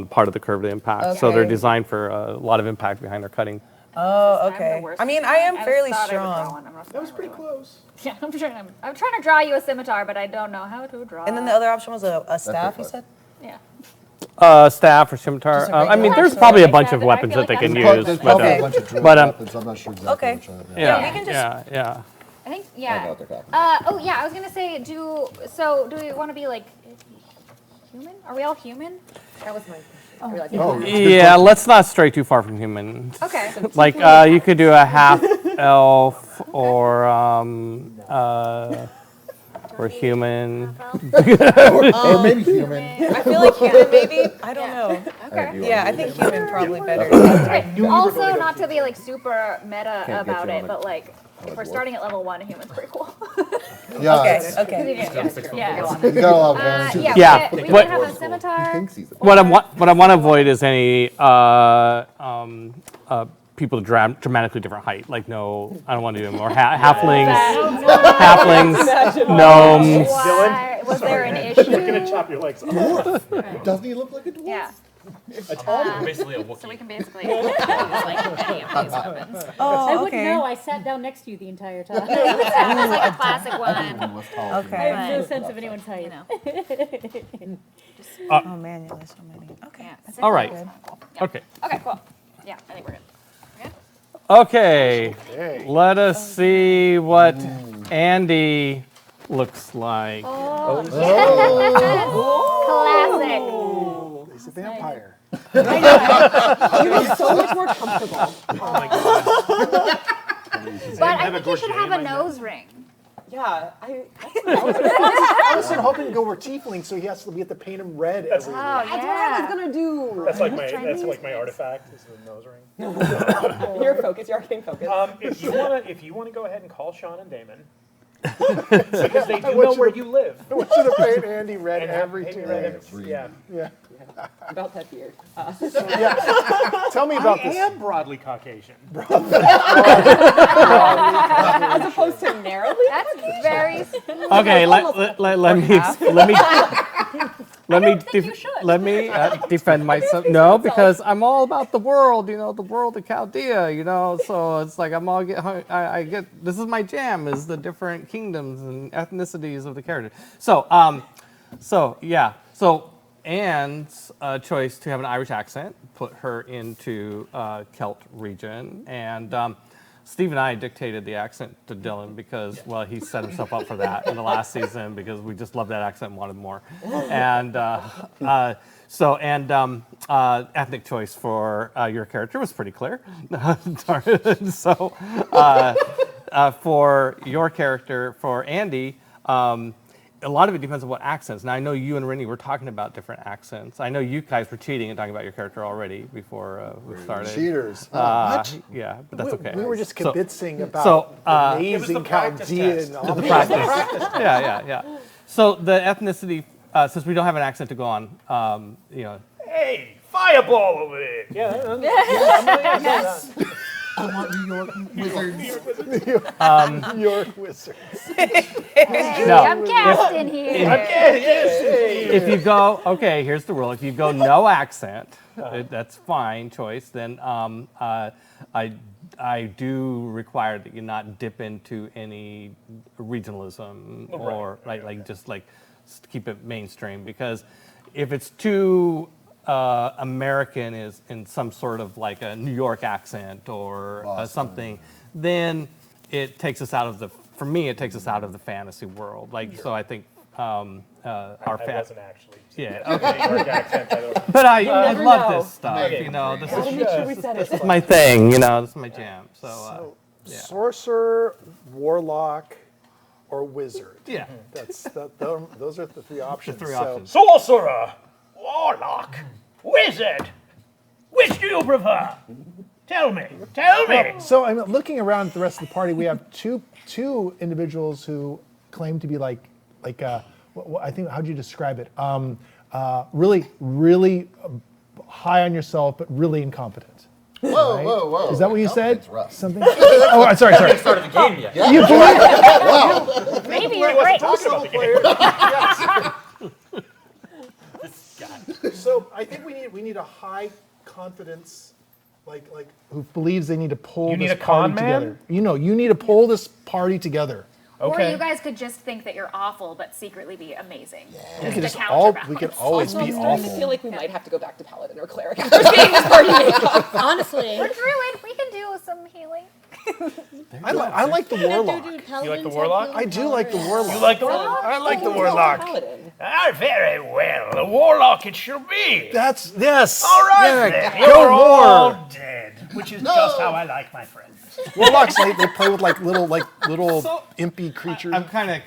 part of the curve to impact. So they're Okay. designed for a lot of impact behind their cutting. Oh, okay. I mean, I am fairly thought I would draw strong. one. I'm not That was sure pretty what it was. close. Yeah, I'm trying to draw you a scimitar, but I don't know how to draw. And then the other option was a staff, you said? Yeah. Staff or scimitar. Just a I mean, regular there's sword. probably a Like bunch that, of I weapons feel that they like can that's use. There's But, probably a bunch of druid weapons. I'm not sure exactly Okay. which one. yeah, we can just- yeah. I think yeah. what they're talking Oh yeah, I was gonna say do we want to be like human? Are we all human? That was my. Oh, Yeah, let's not stray too far from human. Okay. Like you could do a half elf or human. or maybe human. I feel like human, maybe. I don't know. Okay. Yeah, I think human probably better. Right. Also, not to be like super meta about it, but like if we're starting at level 1, a human's pretty cool. Yeah. Okay, it's- okay. Yeah. You got a lot of advantages. Yeah. Yeah, We what- can have a scimitar. What I want to avoid is any people dramatically different height. Like no, I don't want to do more halflings, gnomes. Why was there an issue? You're gonna chop your legs off. Doesn't he look like a dwarf? Yeah. Basically a So Wookiee. we can basically use like any of these weapons. I Oh, wouldn't okay. know. I sat down next to you the entire time. It's like a classic one. I Okay. have no sense of anyone's height. You know. Oh man, yeah, there's so many. Okay. Yeah. All right. Okay. Okay. Cool. Yeah. I think we're good. Okay. Let us see what Andy looks like. Classic. He's a vampire. You were so much more comfortable. But I think you should have a nose ring. Yeah, I was hoping to go over tiefling, so he has to be at the paint him red. Oh yeah. that's what I was gonna do. That's like my artifact is the nose ring. Your focus, your arcane focus. If you wanna go ahead and call Sean and Damon, Because they do know where you live. I want you to paint Andy red And every paint 2 red minutes. Yeah. Yeah. About that beard. Tell me about I this. am broadly Caucasian. As opposed to narrowly? That's very. Okay, let me defend myself. No, because I'm all about the world, the world of Chaldea, So it's like I get this is my jam, is the different kingdoms and ethnicities of the character. So Anne's choice to have an Irish accent put her into Celt region, and Steve and I dictated the accent to Dylan because, well, he set himself up for that in the last season because we just loved that accent and wanted more. And ethnic choice for your character was pretty clear. So for your character, for Andy, a lot of it depends on what accents. Now, I know you and Rennie were talking about different accents. I know you guys were cheating and talking about your character already before we started. Cheaters. What? Yeah, but that's okay. We were just kibitzing about amazing Chaldean. The practice. Yeah. So the ethnicity, since we don't have an accent to go on, Hey, fireball over there. Yeah. Yes. I want New York Wizards. New York Wizards. Hey, No. I'm gassed in here. if you go, okay, here's the rule. If you go no accent, that's fine choice. Then I do require that you not dip into any regionalism or just keep it mainstream, because if it's too American is in some sort of like a New York accent or something, then it takes us out of the. For me, it takes us out of the fantasy world. So I think our wasn't actually. Yeah. Okay. New York accent, by the way. But I love know. this stuff. Okay. This Gotta is make sure we said it. this is my thing. This is my jam. So yeah. Sorcerer, warlock, or wizard. Yeah. Those are the three options. three options. Sorcerer, warlock, wizard. Which do you prefer? Tell me. So I'm looking around at the rest of the party. We have two individuals who claim to be I think, how'd you describe it? Really high on yourself, but really incompetent. Whoa, Right? whoa, whoa. Is that what you said? That's rough. Something? Oh, sorry. Started the game yet. You believe Wow. Maybe you're right. Talking about the game. So I think we need a high confidence, like who believes they need to pull You need this a con party man? together. You need to pull this party together. Or you guys could just think that you're awful, but secretly be amazing. We could Just just to counterbalance. we could always Also, be I'm starting to awful. feel like we might have to go back to Paladin or Cleric after seeing this party makeup. Honestly. Or Druid, we can do some healing. I like the warlock. You like the warlock? I do like the warlock. You like the warlock? I like the warlock. Paladin. Ah, very well. The warlock it shall be. That's yes. All right, Yeah, then. go You're all more. dead, which is just how I like my friends. Warlocks they play with little So, impy creatures. I'm kind of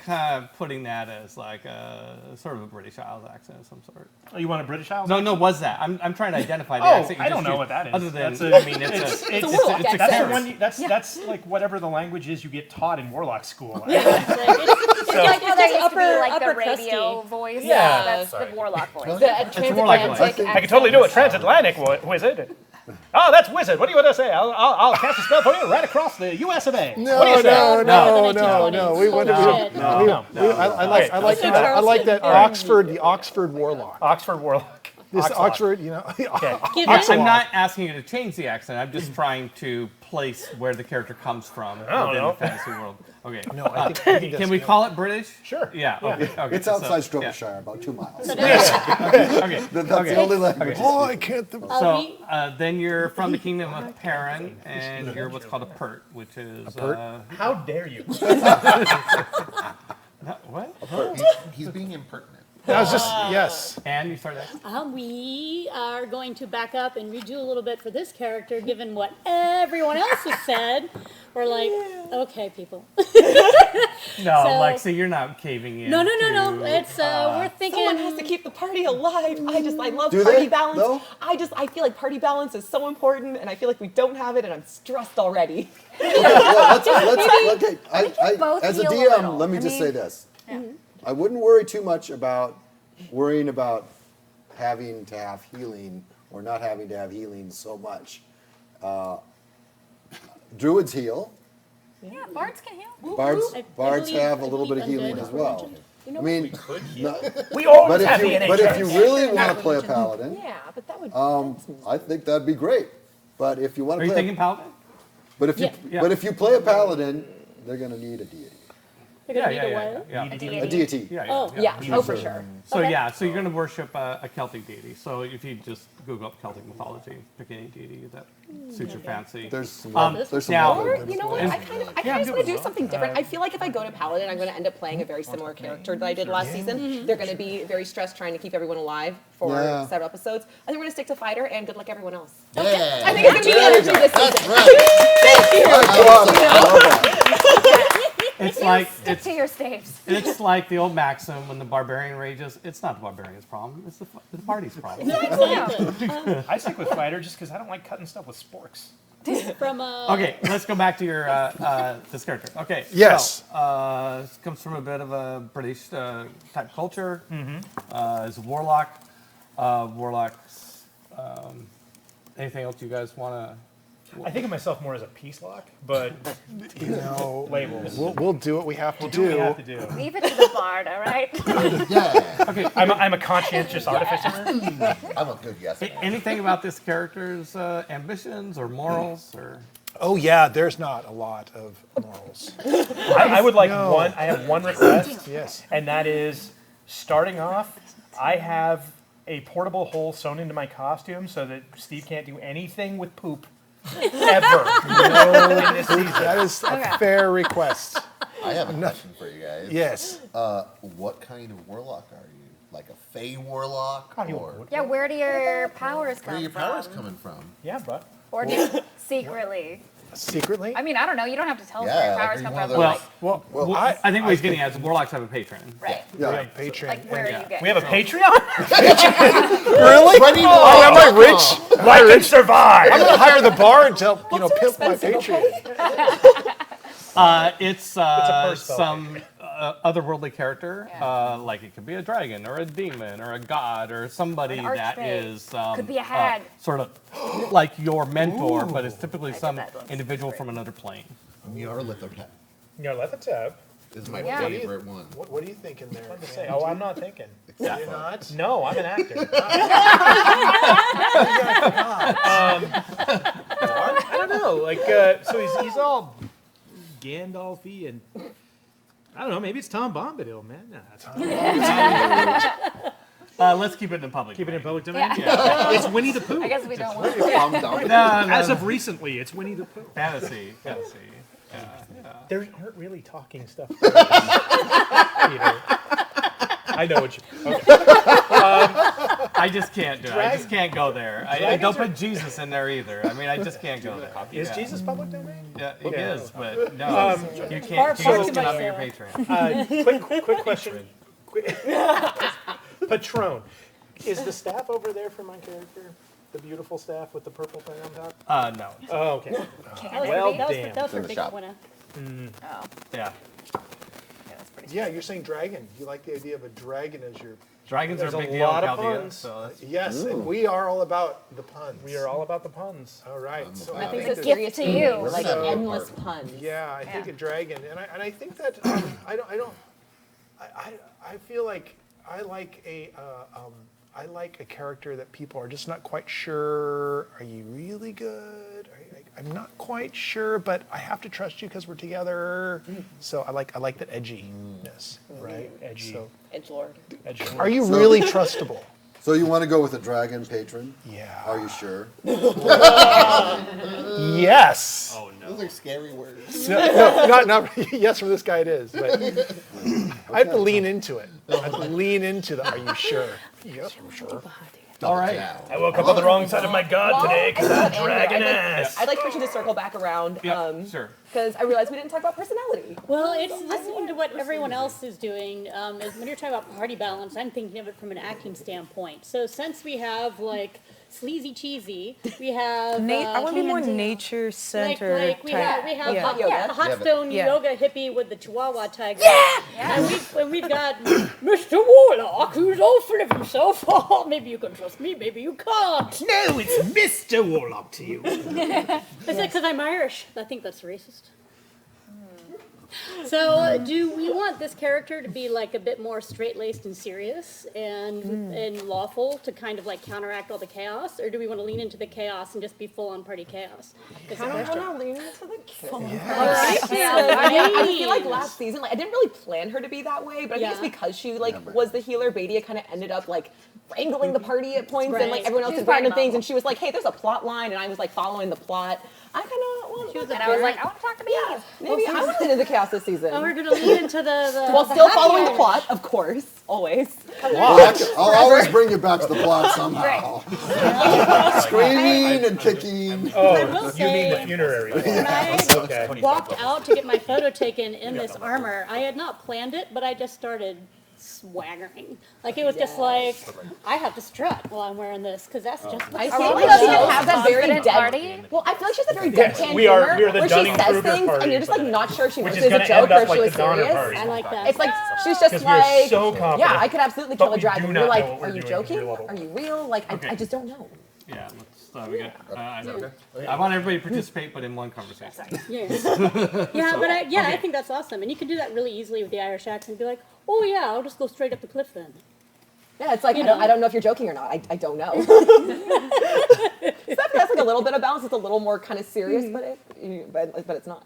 putting that as like a sort of a British Isles accent of some sort. Oh, you want a British Isles? No, was that? I'm trying to identify the Oh, accent. You I just don't know used. what that is. Other than, That's a- I mean, it's a warlock That's the accent. one. That's like whatever the language is you get taught in warlock school. It's like how there used to be like the upper radio crusty. voice. Yeah. That's the warlock voice. The more like transatlantic one. I could totally do a transatlantic wizard. Oh, that's wizard. What do you want to say? I'll cast a spell for you right across the U.S. of A. No, what do you say? no. We wouldn't. No. I like that the Oxford warlock. Oxford warlock. This Oxlock. Oxford, I'm not asking you to change the accent. I'm just trying to place where the character comes from don't within know. the fantasy world. Okay. No, I think Can we call it British? Sure. Yeah. Okay. It's outside Strokershire, about 2 miles. Okay. That's the only language. Oh, I can't. So then you're from the kingdom of Perrin, and you're what's called a pert, which is How dare you? what? He's being impertinent. That was just, yes. And you start next. We are going to back up and redo a little bit for this character, given what everyone else has said. We're like, okay, people. No, So- Lexi, you're not caving in. No. to, It's we're thinking. Someone has to keep the party alive. I love Do party they, balance. though? I feel like party balance is so important, and I feel like we don't have it, and I'm stressed already. Well, okay, both as a heal a DM, little. let me I just mean- say this. I wouldn't worry too much about worrying about having to have healing or not having to have healing so much. Druids heal. Yeah, bards can heal. Bards believe- have a I little bit of believe healing undead as well. You I mean, We always but have the if you NHS. really want to play a paladin, Yeah, but that would. I think that'd be great. But if you want Are to you play, thinking paladin? but if you Yeah. but if you play a paladin, they're gonna need a deity, They're gonna need a what? yeah. a deity. Oh, Yeah, oh, for sure. So Okay. yeah, so you're going to worship a Celtic deity. So if you just Google up Celtic mythology, pick any deity that suits your fancy. There's some now- Or, you know what, I kind of just want to do something different. I feel like if I go to Paladin, I'm going to end up playing a very similar character that I did last season. They're going to be very stressed trying to keep everyone alive for Yeah. several episodes. I think we're going to stick to Fighter, and good luck everyone else. Yeah. I think it's going to be the energy this season. I love it. I love it. It's like Stick to your staves. it's like the old maxim: when the barbarian rages, it's not the barbarian's problem; it's the party's problem. I stick with fighter just because I don't like cutting stuff with sporks. From Okay, let's go back to your this character. Okay. Yes. So, this comes from a bit of a British type culture. Is a warlock. Warlocks. Anything else you guys want to? I think of myself more as a peace lock, but You know, labels. we'll do what we have to Do what we do. have to do. Leave it to the bard, all right? Yeah. I'm a conscientious artificer. I'm a good guess. Anything about this character's ambitions or morals or? Oh yeah, there's not a lot of morals. I would like one. I have one request, Yes. and that is starting off. I have a portable hole sewn into my costume so that Steve can't do anything with poop ever in this season. That is a fair request. I have a question for you guys. Yes. What kind of warlock are you? Like a fey warlock? Oh, you Or would. Yeah, where do your powers where come are your from? powers coming from? Yeah, but Or do secretly? Secretly? I mean, I don't know. You don't have to tell us Yeah, where your like, powers are you come one of from. those- But Well, Well, I think what he's getting at is warlocks have a patron. right. Yeah. We have Patreon. Like, where yeah. are you getting we have a from? Patreon. Really? Oh, am I rich? I can survive. I'm gonna hire the bar and tell pimp my expensive, Patreon. It's purse spell. some otherworldly character, like it could be a dragon or a demon or a god or somebody Or an that archfey. is Could be a hag. sort of like your mentor, but it's typically some that one's individual from another plane. Nyarlathotep Your Lethotep. is my Yeah. favorite one. What are you thinking there? What to say? Oh, I'm not thinking. You're not? No, I'm an actor. I don't know. Like, so he's all Gandalf-y and I don't know. Maybe it's Tom Bombadil, man. Nah, that's Let's keep it in public. keep it in domain. public domain. Yeah. It's Winnie the Pooh. I guess we don't want to. No, As of recently, it's Winnie the Pooh. fantasy. There aren't really talking stuff. Peter. I know what you. Okay. I just can't do it. I just can't go there. I don't put Jesus in there either. I mean, I just can't go there. Is Jesus public domain? Yeah, it is, but no, you can't. Jesus cannot be your patron. Quick question. Patron. Is the staff over there for my character? The beautiful staff with the purple thing on top? No. Oh, okay. Well, damn. that was for in the Big shop. Winner. Oh, Yeah. that's pretty. Yeah, you're saying dragon. You like the idea of a dragon as your. Dragons There's are a a big deal in lot of Chaldea, puns. so that's Yes, and we are all about the puns. We are all about the puns. All right. So I Nothing think so that- serious to you. like We're gonna have endless a puns. Yeah, I think Yeah. a dragon, and I think that I feel like I like a character that people are just not quite sure. Are you really good? I'm not quite sure, but I have to trust you because we're together. So I like that edginess, right? Edgy. So, Edgelord. Edgy. are you really trustable? So you want to go with a dragon patron? Yeah. Are you sure? Yes. Those are scary words. No, not yes. From this guy, it is. But I have to lean into it. I have to lean into the. Are you sure? Yes, I'm sure. All right. I woke up on the wrong side of my god today because I'm dragging ass. I'd like Christian to circle back around. Sure. Because I realized we didn't talk about personality. Well, it's listening to what everyone else is doing. Is when you're talking about party balance, I'm thinking of it from an acting standpoint. So since we have like sleazy cheesy, we have I want to be more nature centered. like we have hot yoga. the hot stone yoga hippie with the Chihuahua tiger. And we've got Mr. Warlock who's all full of himself. Oh, maybe you can trust me, maybe you can't. No, it's Mr. Warlock to you. Is it because I'm Irish? I think that's racist. So, do we want this character to be like a bit more straight-laced and serious and lawful to kind of like counteract all the chaos, or do we want to lean into the chaos and just be full-on party chaos? I don't want to lean into the chaos. Yeah. I feel like last season, like I didn't really plan her to be that way, but I think it's because she like was the healer. Badia kind of ended up like wrangling the party at points, and like everyone else did random things, and she was like, "Hey, there's a plot line," and I was like following the plot. I kind of wanted And I was like, I want to talk to bees. yeah, maybe I was into the chaos this season. Oh, we're gonna lean into the While still following the plot, of course, always. I'll always bring you back to the plot somehow. Screaming and kicking. I will You say, mean the funerary. when I Okay. walked out to get my photo taken in this armor, I had not planned it, but I just started swaggering. Like it was just like, I have to strut while I'm wearing this because that's just. I feel like she has that very dead party. Well, I feel like she has a very Yes, deadpan we are humor the where she says Dunning-Kruger things party and you're just like for not sure if she Which meant is it as a gonna joke end or up if she like was the Donner serious. party. I like that. It's like she's just Because we're like, so confident. yeah, I could absolutely kill But a we dragon. do You're not like, know what are we're you doing at joking? your level. Are you real? Like, I just don't know. Yeah, we got. I want everybody to participate, but in one conversation. I think that's awesome, and you can do that really easily with the Irish accent. Be like, oh yeah, I'll just go straight up the cliff then. Yeah, it's like, I don't know if you're joking or not. I don't know. So that's like a little bit of balance. It's a little more kind of serious, but it's not.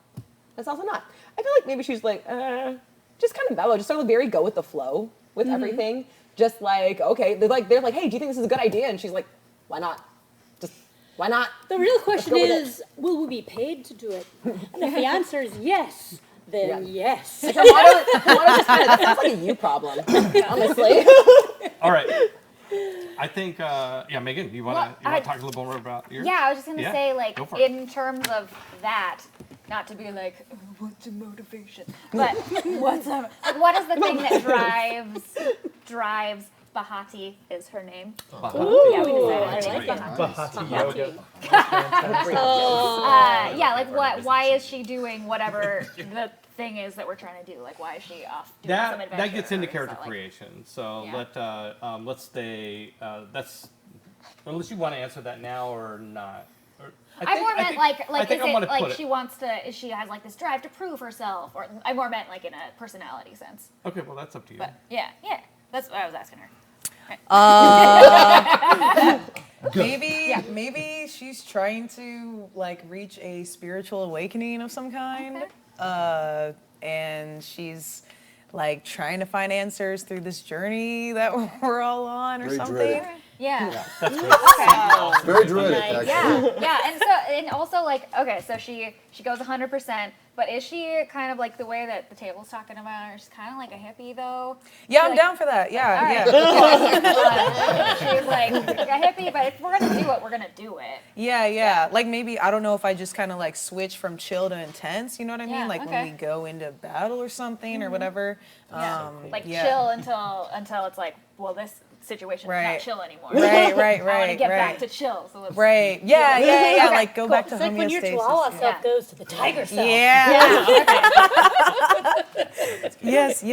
It's also not. I feel like maybe she's like, just kind of mellow, just sort of very go with the flow with everything. Just like, okay, they're like, hey, do you think this is a good idea? And she's like, why not? Just, why not? The real question is, will we be paid to do it? And if the answer is yes, then yes. Like, that sounds like a you problem, honestly. All right. I think, Megan, you want to talk a little more about yours? Yeah, I was just going to say, like, go for it. in terms of that, not to be like, oh, what's your motivation? But what is the thing that drives Bahati is her name. Bahati. Yeah, we decided. I like Bahati yoga. Why is she doing whatever the thing is that we're trying to do? Like, why is she off doing some adventure? That gets into or is character that, like- creation. So Yeah. let's stay. That's unless you want to answer that now or not. I more meant like I is think I it wanna like put she wants to? Is she has like this drive to prove herself? Or I more meant like in a personality sense. Okay, well that's up to you. But yeah, that's what I was asking her. Maybe she's trying to like reach a spiritual awakening of some kind. Okay. And she's like trying to find answers through this journey that we're all on or Very something. druidic. Yeah. It's very druidic, Nice. actually. And also like okay, so she goes 100%, but is she kind of like the way that the table's talking about her? She's kind of like a hippie though. Yeah, I'm down for that. Yeah, She's like a hippie, but if we're gonna do it, we're gonna do it. Yeah. Like maybe I don't know if I just kind of like switch from chill to intense. You know what I mean? Yeah, Like when we go into battle or something or whatever. Chill until it's like, well, this situation's not chill anymore. Right. I want to get back to chill. So let's Yeah. Okay, Like go back to It's like when your homeostasis. Chihuahua self goes to the tiger self. Yeah. Yes.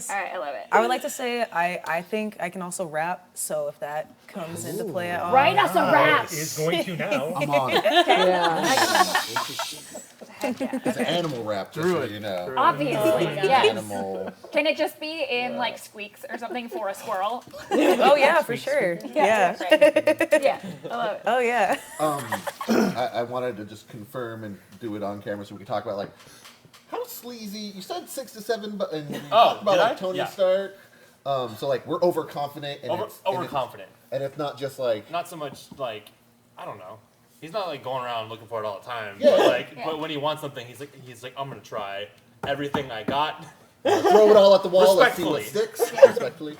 All right, I love it. I would like to say I think I can also rap. So if that comes into play at all, Write us a rap. Is going to now. I'm on it. It's an animal rap, just so you know. Obviously, yes. Animal. Can it just be in like squeaks or something for a squirrel? Oh yeah, for sure. Yeah. Yeah, I love it. Oh yeah. I wanted to just confirm and do it on camera so we can talk about like how sleazy. You said 6 to 7, but and you talked about did like I? Tony Yeah. Stark. So like we're overconfident and Overconfident. and it's not just like Not so much like, I don't know. He's not like going around looking for it all the time. Yeah. But like, but when he wants something, he's like, I'm gonna try everything I got Throw it all at the wall. Let's see what Respectfully. sticks. Respectfully.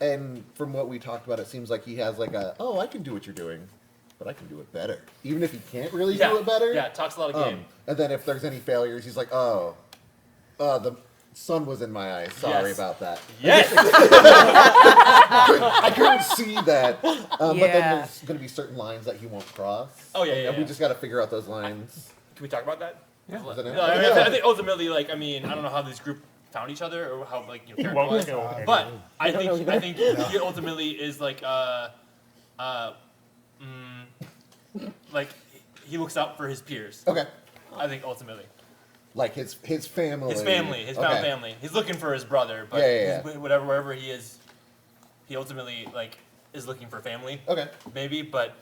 And from what we talked about, it seems like he has like I can do what you're doing, but I can do it better. Even if he can't really do it better. Yeah, talks a lot of game. And then if there's any failures, he's like, the sun was in my eyes. Sorry about that. Yes. I couldn't see that. But then there's going to be certain lines that he won't cross. Oh, yeah, And we just got to figure out those lines. Can we talk about that? Yeah. No, I think ultimately, I don't know how this group found each other or how character-wise, but I think he ultimately is he looks out for his peers. Okay. I think ultimately. Like his family. His found family. He's looking for his brother, but wherever he is, he ultimately is looking for family. Okay. Maybe, but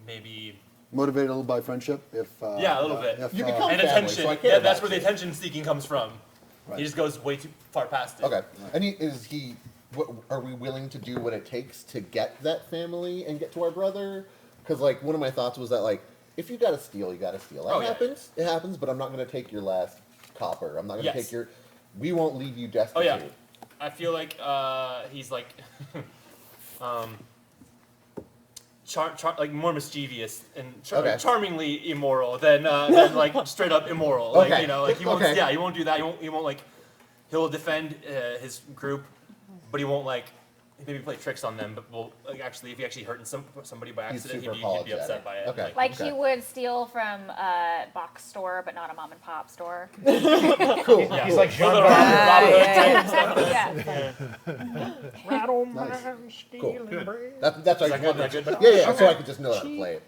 maybe. Motivated a little by friendship, if A little bit. You become and family, attention. so I care That's about where the you. attention seeking comes from. Right. He just goes way too far past it. Okay. And are we willing to do what it takes to get that family and get to our brother? Because one of my thoughts was that if you gotta steal, you gotta steal. That happens. It happens, but I'm not gonna take your last copper. I'm not gonna take your. We won't leave you destitute. Oh yeah. I feel like he's more mischievous and charmingly immoral than straight up immoral. Okay. He won't. Yeah, he won't do that. He won't he'll defend his group, but he won't maybe play tricks on them. But if he actually hurting somebody by accident, he'd be upset by it. Okay. He would steal from a box store, but not a mom and pop store. Cool. Yeah. He's like Jean Rattle Cool. That's what I Is that wanted. good? Yeah. So I could just know how to play it.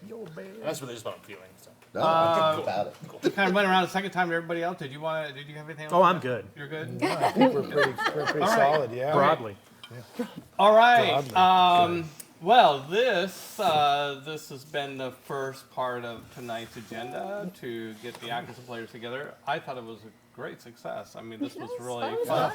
That's really just what I'm feeling. So. No, I'm about it. We kind of went around a second time to everybody else. Did you have anything else? Oh, I'm good. You're good? I think we're pretty solid, yeah. Broadly. All right. Well, this has been the first part of tonight's agenda to get the actors and players together. I thought it was a great success. I mean, this was really fun.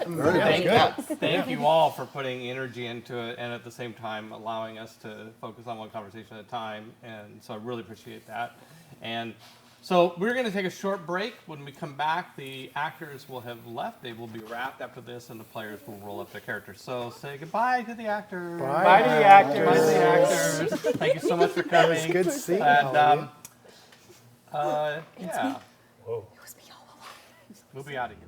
Thank you all for putting energy into it and at the same time allowing us to focus on one conversation at a time. And so I really appreciate that. And so we're going to take a short break. When we come back, the actors will have left. They will be wrapped after this, and the players will roll up their characters. So say goodbye to the actors. Bye to the actors. Bye to the actors. Thank you so much for coming. It was good to see you. And, yeah. It was me all along. We'll be out of here.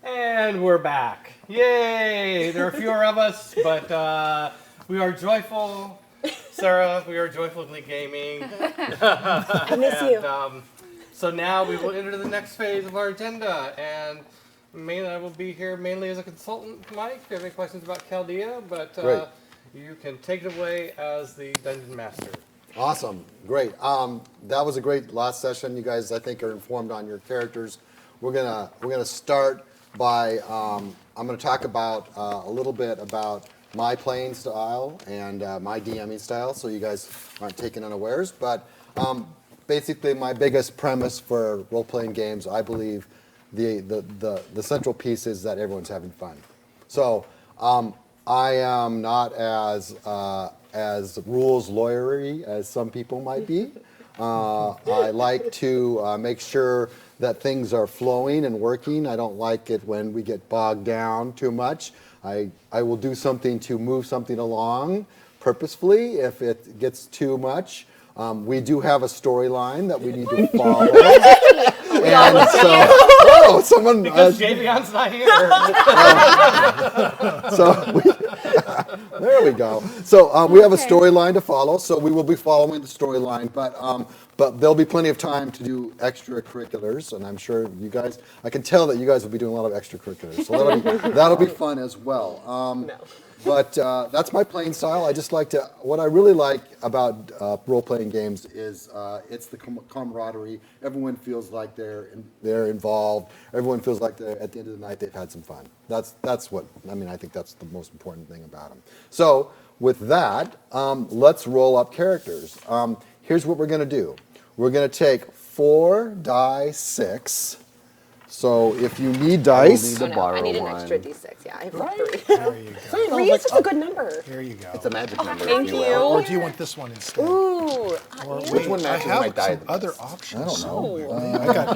And we're back. Yay! There are fewer of us, but we are joyful. Sarah, we are joyfully gaming. I miss you. So now we will enter the next phase of our agenda. And I will be here mainly as a consultant, Mike, if you have any questions about Chaldea. But you can take it away as the Dungeon Master. Awesome, great. That was a great last session. You guys, I think, are informed on your characters. We're gonna start by I'm gonna talk about a little bit about my playing style and my DMing style, so you guys aren't taken unawares. But basically, my biggest premise for role-playing games, I believe, the central piece is that everyone's having fun. So I am not as rules lawyery as some people might be. I like to make sure that things are flowing and working. I don't like it when we get bogged down too much. I will do something to move something along purposefully if it gets too much. We do have a storyline that we need to follow. And so, someone... Because Javion's not here. There we go. So we have a storyline to follow, so we will be following the storyline, but there'll be plenty of time to do extracurriculars, and I'm sure you guys, I can tell that you guys will be doing a lot of extracurriculars, so that'll be fun as well. But that's my playing style. I just like to, what I really like about role-playing games is it's the camaraderie. Everyone feels like they're involved. Everyone feels like at the end of the night they've had some fun. That's what, I mean, I think that's the most important thing about them. So with that, let's roll up characters. Here's what we're gonna do. We're gonna take 4 die 6. So if you need dice, I need an extra D6. Yeah, I have 3. There you go. 3 is such a good number. There you go. It's a magic number. Thank if you you. will. Or do you want this one instead? Ooh. Which one I matches my have die some the other best? options. I don't know.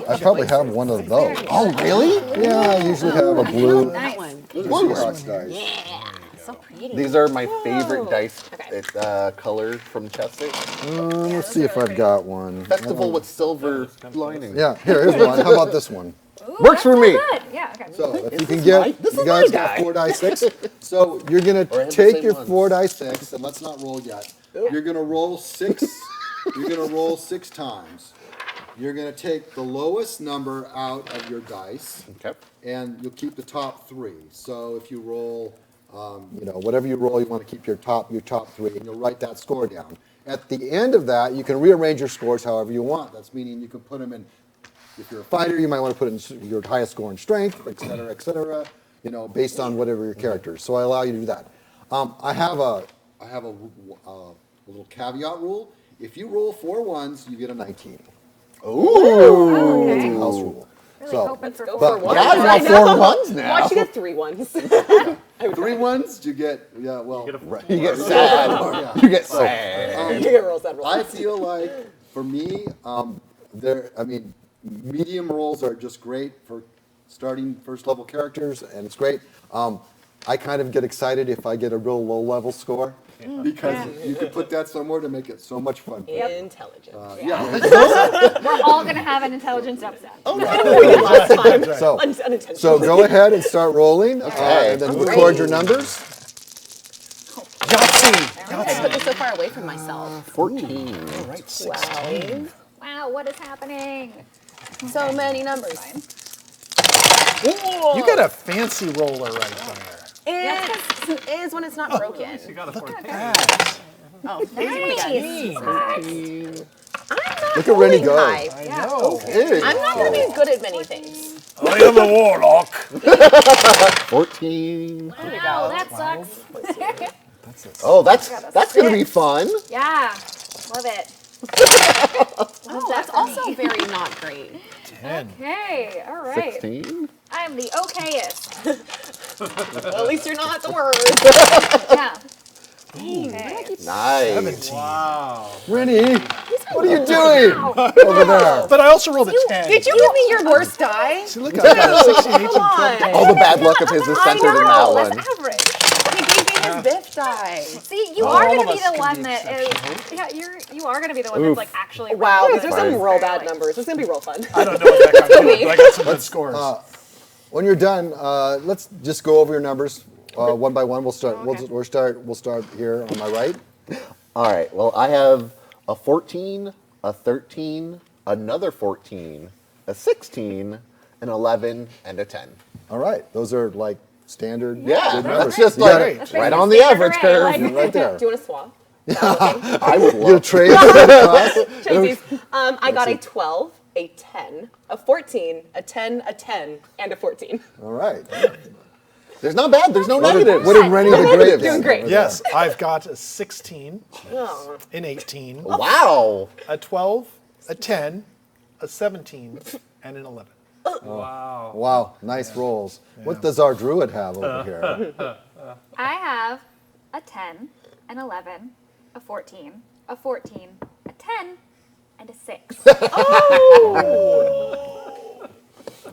I I probably have one of those. Oh, really? Yeah, I usually have a blue. Nice. Those are Xerox dice. Yeah, so pretty. These are my favorite dice. It's color from Chester. Let's see if I've got one. Festival with silver lining. Yeah, here's one. How about this one? Ooh, Works for that's me. Good. Yeah, okay. So if you This can is get, my- this you is guys my got die. 4 die 6. So you're gonna Or I have the take same your ones. 4 die 6, and let's not roll yet. You're gonna roll 6. You're gonna roll 6 times. You're gonna take the lowest number out of your dice, Okay. and you'll keep the top 3. So if you roll, whatever you roll, you want to keep your top 3, and you'll write that score down. At the end of that, you can rearrange your scores however you want. That's meaning you can put them in. If you're a fighter, you might want to put in your highest score in strength, et cetera, based on whatever your character is. So I allow you to do that. I have a little caveat rule. If you roll 4 1s, you get a 19. Ooh. It's a house rule. Really So, hoping for go four. for one. Yeah, I want 4 ones now. Watch you get 3 ones. 3 1s, you get, You get sad. Yeah. You get sad. You get rolls that roll. I feel like, for me, medium rolls are just great for starting first level characters, and it's great. I kind of get excited if I get a real low level score, because you can put that somewhere to make it so much fun. Intelligent. We're all going to have an intelligence upset. We did last time. So, Unintentional. so go ahead and start rolling, and then record your numbers. I put this so far away from myself. 14. All right, 16. 12. Wow, what is happening? So many numbers. You got a fancy roller right there. It is when it's not broken. Look at that. Oh, nice. I'm not Look at Rennie rolling go. high. I know. Hey. I'm not going to be good at many things. I am a warlock. 14. Wow, that sucks. Oh, that's gonna be fun. Yeah, love it. Oh, that's also very not great. 10. Okay, all right. 16. I'm the okayest. Well, at least you're not the worst. Yeah. Okay. Nice. Wow. Rennie, what are you doing over there? But I also rolled a 10. Did you give me your worst die? See, look, I got a 16, 18, Come on. All the bad luck of his is I centered in that know, one. that's average. He gave me his biff die. See, you are going to be the one that is. Yeah, you are going to be the one that's like actually. Wow, really these are some good. real bad numbers. It's going to be real fun. I don't know what that got to do, but I got some good scores. when you're done, let's just go over your numbers one by one. We'll start. We'll start here on my right. All right. Well, I have a 14, a 13, another 14, a 16, an 11, and a 10. All right. Those are like standard. Yeah, good numbers. that's just You like got it. That's right pretty on the standard average array, curve. like- You're right there. Do you want to swap? I would You love trade across. Tracy's. I got a 12, a 10, a 14, a 10, a 10, and a 14. All right. There's not bad. There's no What negatives. did Rennie the Great Doing get? great. Yes, I've got a 16, Oh. an 18, Wow. a 12, a 10, a 17, and an 11. Wow. Wow, nice rolls. What does our druid have over here? I have a 10, an 11, a 14, a 14, a 10, and a 6.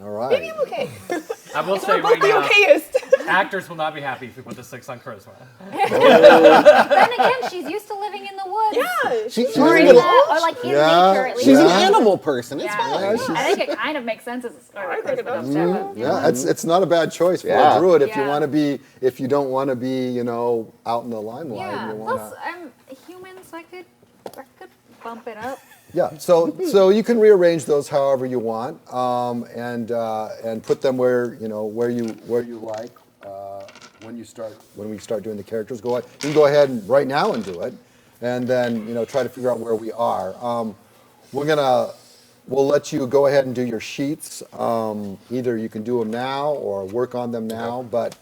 All right. Maybe I'm okay. I will say We're both right the now, okayest. actors will not be happy if we put the 6 on charisma. Then again, she's used to living in the woods. Yeah. She's Or, an in or like in Yeah, nature at least. She's an Yeah. animal person. It's Yeah. fine. I think it kind of makes sense as a think it does. Yeah, it's not a bad choice for Yeah. a druid if you Yeah. want to be, if you don't want to be, out in the limelight. Yeah. You wanna, Plus, I'm a human, so I could bump it up. yeah. So you can rearrange those however you want, and put them where you like. When we start doing the characters, you can go ahead and right now and do it, and then try to figure out where we are. We'll let you go ahead and do your sheets. Either you can do them now or work on them now, but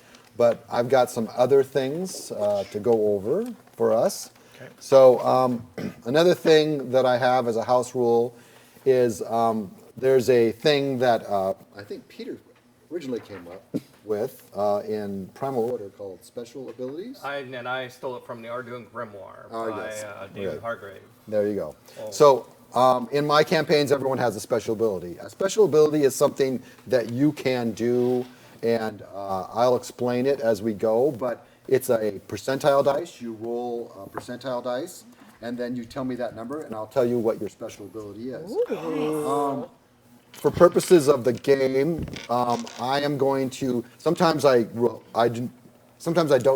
I've got some other things to go over for us. Okay. So another thing that I have as a house rule is there's a thing that I think Peter originally came up with in Primal Order called Special Abilities. I stole it from the Arduin Grimoire Oh, by yes. David Right. Hargrave. There you go. So in my campaigns, everyone has a special ability. A special ability is something that you can do, and I'll explain it as we go, but it's a percentile dice. You roll a percentile dice, and then you tell me that number, and I'll tell you what your special ability is. For purposes of the game, I am going to, sometimes I don't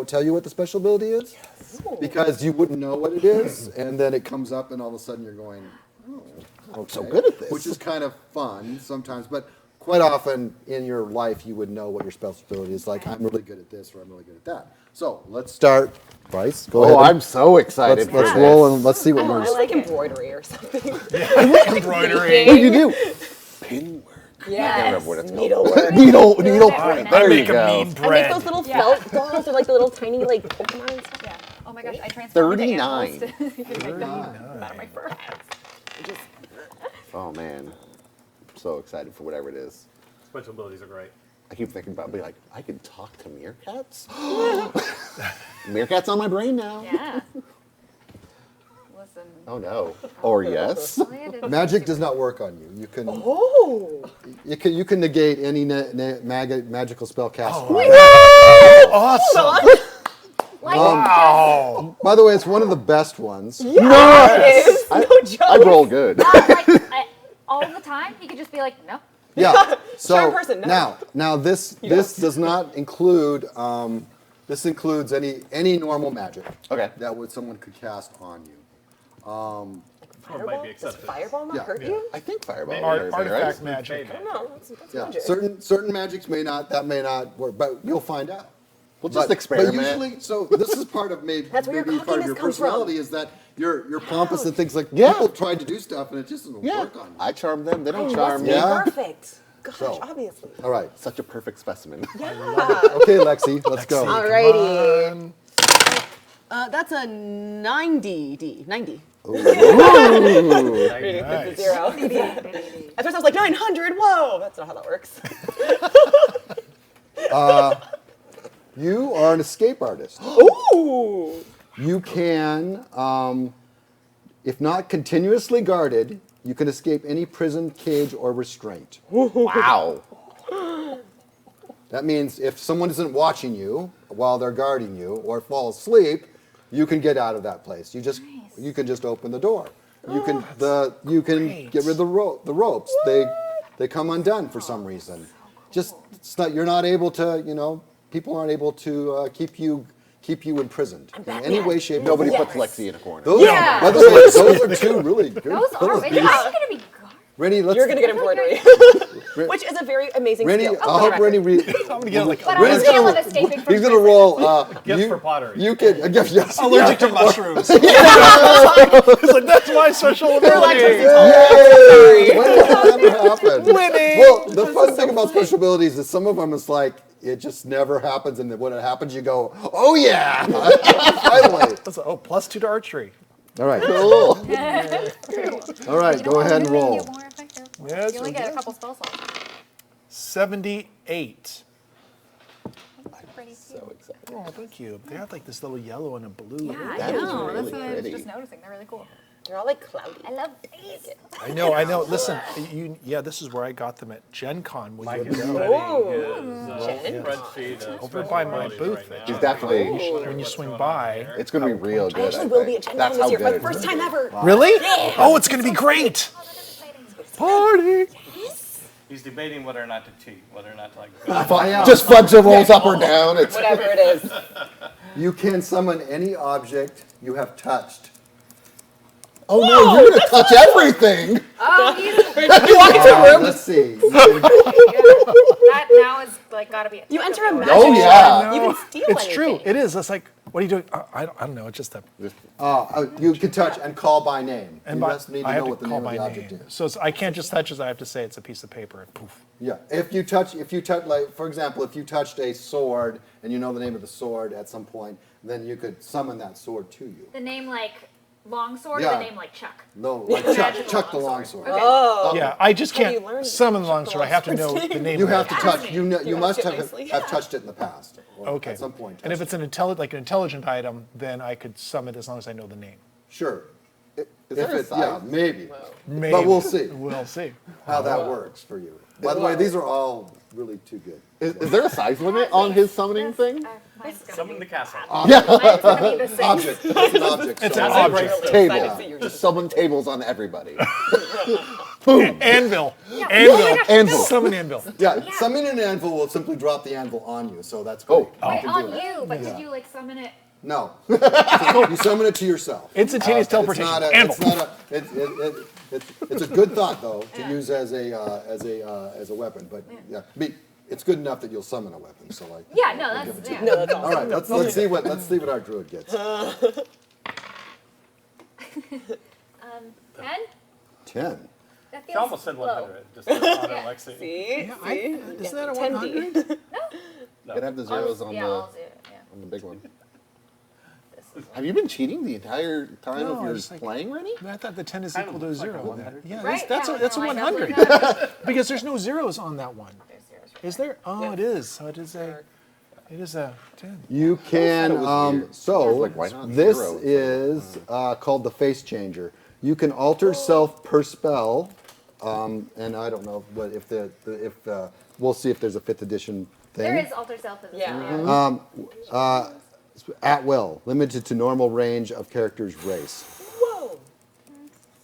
tell you what the special ability is, because you wouldn't know what it is, and then it comes up, and all of a sudden you're going, oh, okay. so good at this. Which is kind of fun sometimes, but quite often in your life you would know what your special ability is. Like, I'm really good at this, or I'm really good at that. So let's start. Bryce, go ahead. I'm so excited. Let's roll and let's see what I yours. like embroidery or something. Embroidery. What do you do? Pin work. I can't remember what it's called. Needlework. Needleprint. There Make you a go. mean I make bread. those little felt dolls or like the little tiny like Pokemon and stuff. Yeah. Oh my gosh, I transformed into 39. animals to make them out of my fur. Oh man, I'm so excited for whatever it is. Special abilities are great. I keep thinking about being like, I can talk to meerkats. Meerkats on my brain now. Yeah. Listen. Oh no. Or yes. Magic does not work on you. You can Oh. you can negate any magical spell cast. Awesome. Like, By the way, it's one of the best ones. Nice. No joke. I roll good. all the time, he could just be like, no. Yeah. So Charm person, no. now this does not include this includes any normal magic. Okay. That someone could cast on you. Fireball? be Does accepted. fireball not Yeah. hurt you? I think fireball. Artifact right? magic. I don't know. That's Yeah. magic. Certain magics may not work, but you'll find out. We'll just But experiment. usually, so this is part of That's where your maybe part of your cockiness comes from. personality is that you're pompous and things like Yeah. people try to do stuff and it just doesn't Yeah. work on you. I charm them. They don't Oh, charm must me. be Yeah. perfect. Gosh, So. obviously. All right. Such a perfect specimen. Yeah. Okay, Lexi, let's go. Alrighty. That's a 90. 90. Nice. Zero. At first I was like 900. Whoa, that's not how that works. You are an escape artist. Ooh. You can, if not continuously guarded, you can escape any prison, cage, or restraint. Wow. That means if someone isn't watching you while they're guarding you or fall asleep, you can get out of that place. You can just open the door. You can get rid of the ropes. They come undone for some reason. just you're not able to, people aren't able to keep you imprisoned in any way, shape, or Nobody form. puts Lexi in a corner. Those, by the way, those are two really good. Those are. It's gonna be. Rennie, let's. You're gonna get embroidery, which is a very amazing Rennie, skill. I hope Rennie. I'm gonna get like But I was dealing with escaping from He's gonna roll. Gift for pottery. You can yes. Allergic to mushrooms. It's like that's my special ability. Yay! When did that ever happen? Well, the fun thing about special abilities is some of them is like it just never happens, and then when it happens, you go, "Oh yeah!" Finally. That's +2 to archery. All right. Cool. All right. Go ahead and roll. Yes, You only get a couple spell slots. 78. Pretty cute. So excited. Oh, thank you. They have like this little yellow and a blue. Yeah, I That is know. really That's what I was pretty. just noticing. They're really cool. They're all like cloudy. I love these. I know. Listen, this is where I got them at Gen Con. Mike When is you spreading Jen? his spreadsheet of over by my special booth. abilities right He's now. definitely. when you swing by. It's going to be real good. I actually will be at Gen That's Con this how year for the good it first is. time ever. Really? Oh, it's gonna be great. Party. He's debating whether or not to cheat, whether or not to Just fudge the rolls up or down. It's Whatever it is. You can summon any object you have touched. oh no, you're going to touch everything. Oh, he's You walk into a room. Let's see. that now is like gotta be. You enter a magic Oh, shop. yeah. You can steal It's anything. true. It is. It's like, what are you doing? I don't know. It's just a. You can touch and call by name. And you by, just need to I know have what to the call name of my the object name. is. So I can't just touch it. I have to say it's a piece of paper. And poof. Yeah. If you touch, like for example, if you touched a sword and you know the name of the sword at some point, then you could summon that sword to you. The name like longsword or Yeah. the name like Chuck? No, like Chuck the longsword. Okay. Oh. Yeah, I just How do you can't learn summon the Chuck longsword. I have to know the name. You of have it. to touch. You must touch it have nicely. touched it in the past. Or Okay. At some point. And if touched it's an intelligent item, then I could summon it as long as I know the name. it. Sure. Is there a size? Yeah, maybe. Maybe. But we'll see We'll see. how that works for you. By the way, these are all really too good. Is there a size limit on his summoning thing? Mine's gonna Summon be the castle. mine's gonna be the same. Object. It's an object. It's so- an object. Table. Just summon tables on everybody. Anvil. Anvil. Anvil. Summon anvil. Yeah, summoning an anvil will simply drop the anvil on you, so that's great. Wait, on you, but did you like summon it? No. You summon it to yourself. Instantaneous teleportation. Anvil. It's a good thought though to use as a weapon, but yeah, it's good enough that you'll summon a weapon. So like. Yeah, no, that's yeah. No, that's All right, let's see what our druid gets. 10? 10. That She feels almost said low. 100. Just on Alexi. See? Is that a 100? 100? Gotta have the zeros on Yeah, the I'll do it. Yeah. on the big one. Have you been cheating the entire time No, of your just like- playing, Rennie? I thought the 10 is Kind equal of to looks like 0. a 100. Yeah, Right? that's Yeah, a no, I know. 100. Because there's no zeros on that one. There's zeros right Is there? Oh, it is. So it is a 10. You can. Like, why not This zero? is called the face changer. You can alter self per spell, and I don't know what if we'll see if there's a 5th edition thing. There is alter self as Yeah. At will, limited to normal range of character's race. Whoa.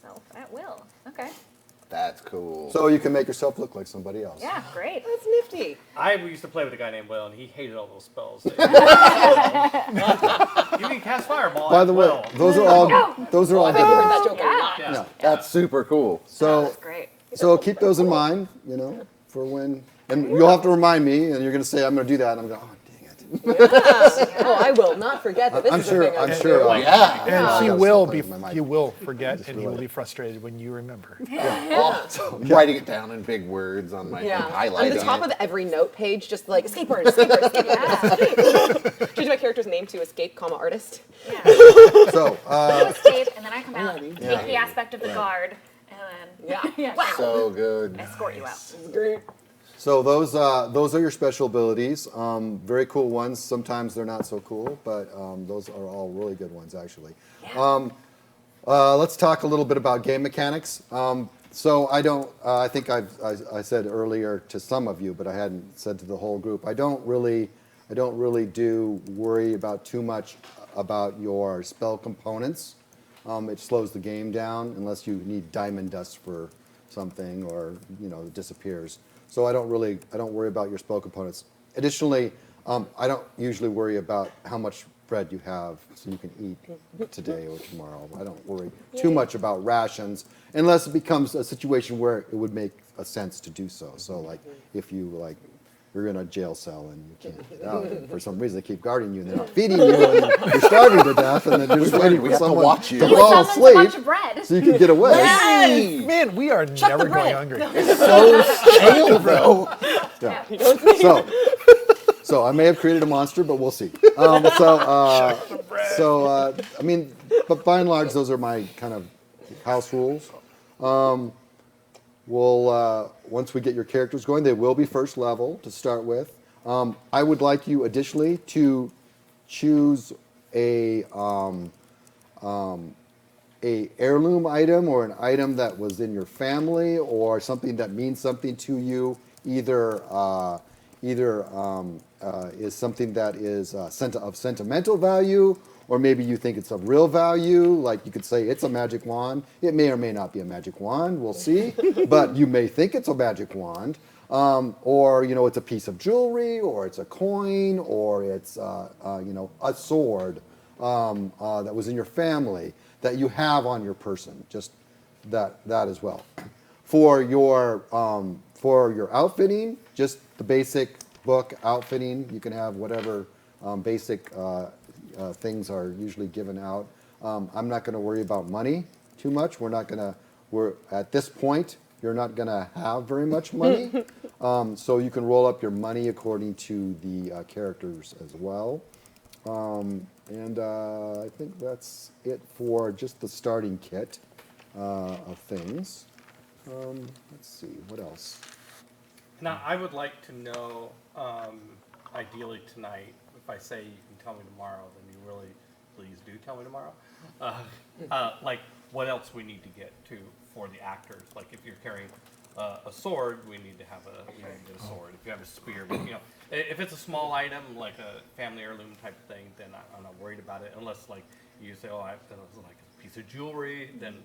self at will. Okay. That's cool. So you can make yourself look like somebody else. Yeah, great. That's nifty. I used to play with a guy named Will, and he hated all those spells. You can cast Fireball. By at the way, will. those are all I've good heard ones. that joke a Yeah. lot. Yeah. That's super cool. So That's great. so keep those in mind, for when, and you'll have to remind me, and you're going to say I'm going to do that, and I'm going, oh, dang it. Oh, I will not forget that this I'm is sure. a thing. I'm sure. Yeah. And I he gotta will stop be. playing with my mic. You will forget, and he will realized. be frustrated when you remember. Writing it down in big words on my Yeah. highlighting On the top it. of every note page, just like skateboard, skateboard. Change my character's name to escape, artist. So You escape, and then I come out, take the aspect of the guard, and then Yeah. So good. escort you out. Great. So those are your special abilities. Very cool ones. Sometimes they're not so cool, but those are all really good ones actually. Let's talk a little bit about game mechanics. So I don't. I think I said earlier to some of you, but I hadn't said to the whole group. I don't really worry about too much about your spell components. It slows the game down unless you need diamond dust for something or it disappears. So I don't worry about your spell components. Additionally, I don't usually worry about how much bread you have so you can eat today or tomorrow. I don't worry too much about rations unless it becomes a situation where it would make a sense to do so. So like if you're in a jail cell and you can't get out, and for some reason they keep guarding you and they're not feeding you and you're starving to death and then you're just waiting for someone watch you. to You fall summons a bunch asleep of bread. so you can get away. Man, we are never going hungry. So stale, though. Yeah. So I may have created a monster, but we'll see. I mean, but by and large, those are my kind of house rules. Once we get your characters going, they will be first level to start with. I would like you additionally to choose a heirloom item or an item that was in your family or something that means something to you. Either is something that is of sentimental value, or maybe you think it's of real value. Like you could say it's a magic wand. It may or may not be a magic wand. We'll see. But you may think it's a magic wand. Or it's a piece of jewelry, or it's a coin, or it's a sword that was in your family that you have on your person. Just that as well. For your outfitting, just the basic book outfitting. You can have whatever basic things are usually given out. I'm not going to worry about money too much. We're at this point. You're not going to have very much money, so you can roll up your money according to the characters as well. I think that's it for just the starting kit of things. Let's see, what else? Now, I would like to know, ideally tonight, if I say you can tell me tomorrow, then you really please do tell me tomorrow. Like, what else we need to get to for the actors. Like, if you're carrying a sword, we need to have a sword. If you have a spear, but, if it's a small item, like a family heirloom type of thing, then I'm not worried about it. Unless, like, you say, I have like a piece of jewelry, then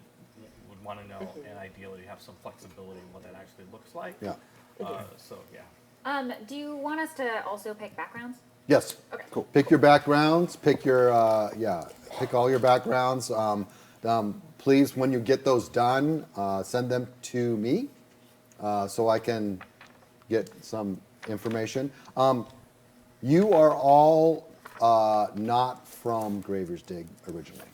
would want to know, and ideally have some flexibility in what that actually looks like. Yeah. Do you want us to also pick backgrounds? Yes. Okay. Cool. Pick your backgrounds. Pick all your backgrounds. Please, when you get those done, send them to me so I can get some information. You are all not from Graver's Dig originally.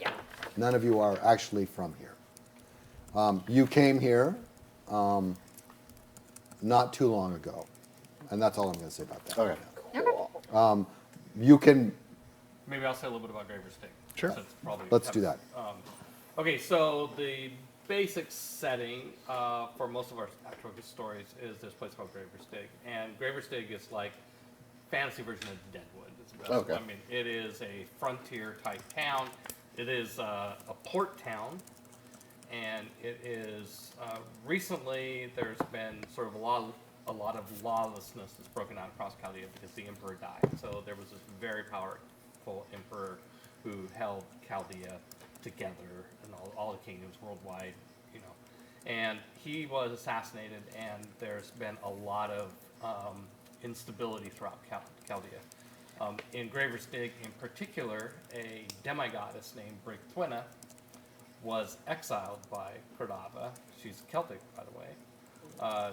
Yeah. None of you are actually from here. You came here not too long ago, and that's all I'm going to say about that. Okay. Cool. You can. Maybe I'll say a little bit about Graver's Dig. Sure. Since probably Let's do that. Okay, so the basic setting for most of our Actoroke stories is this place called Graver's Dig, and Graver's Dig is like fantasy version of Deadwood. Okay. I mean, it is a frontier type town. It is a port town, and it is recently there's been sort of a lot of lawlessness that's broken out across Chaldea because the emperor died. So there was this very powerful emperor who held Chaldea together and all the kingdoms worldwide, and he was assassinated, and there's been a lot of instability throughout Chaldea. In Graver's Dig, in particular, a demigoddess named Brigthwina was exiled by Cordava. She's Celtic, by the way.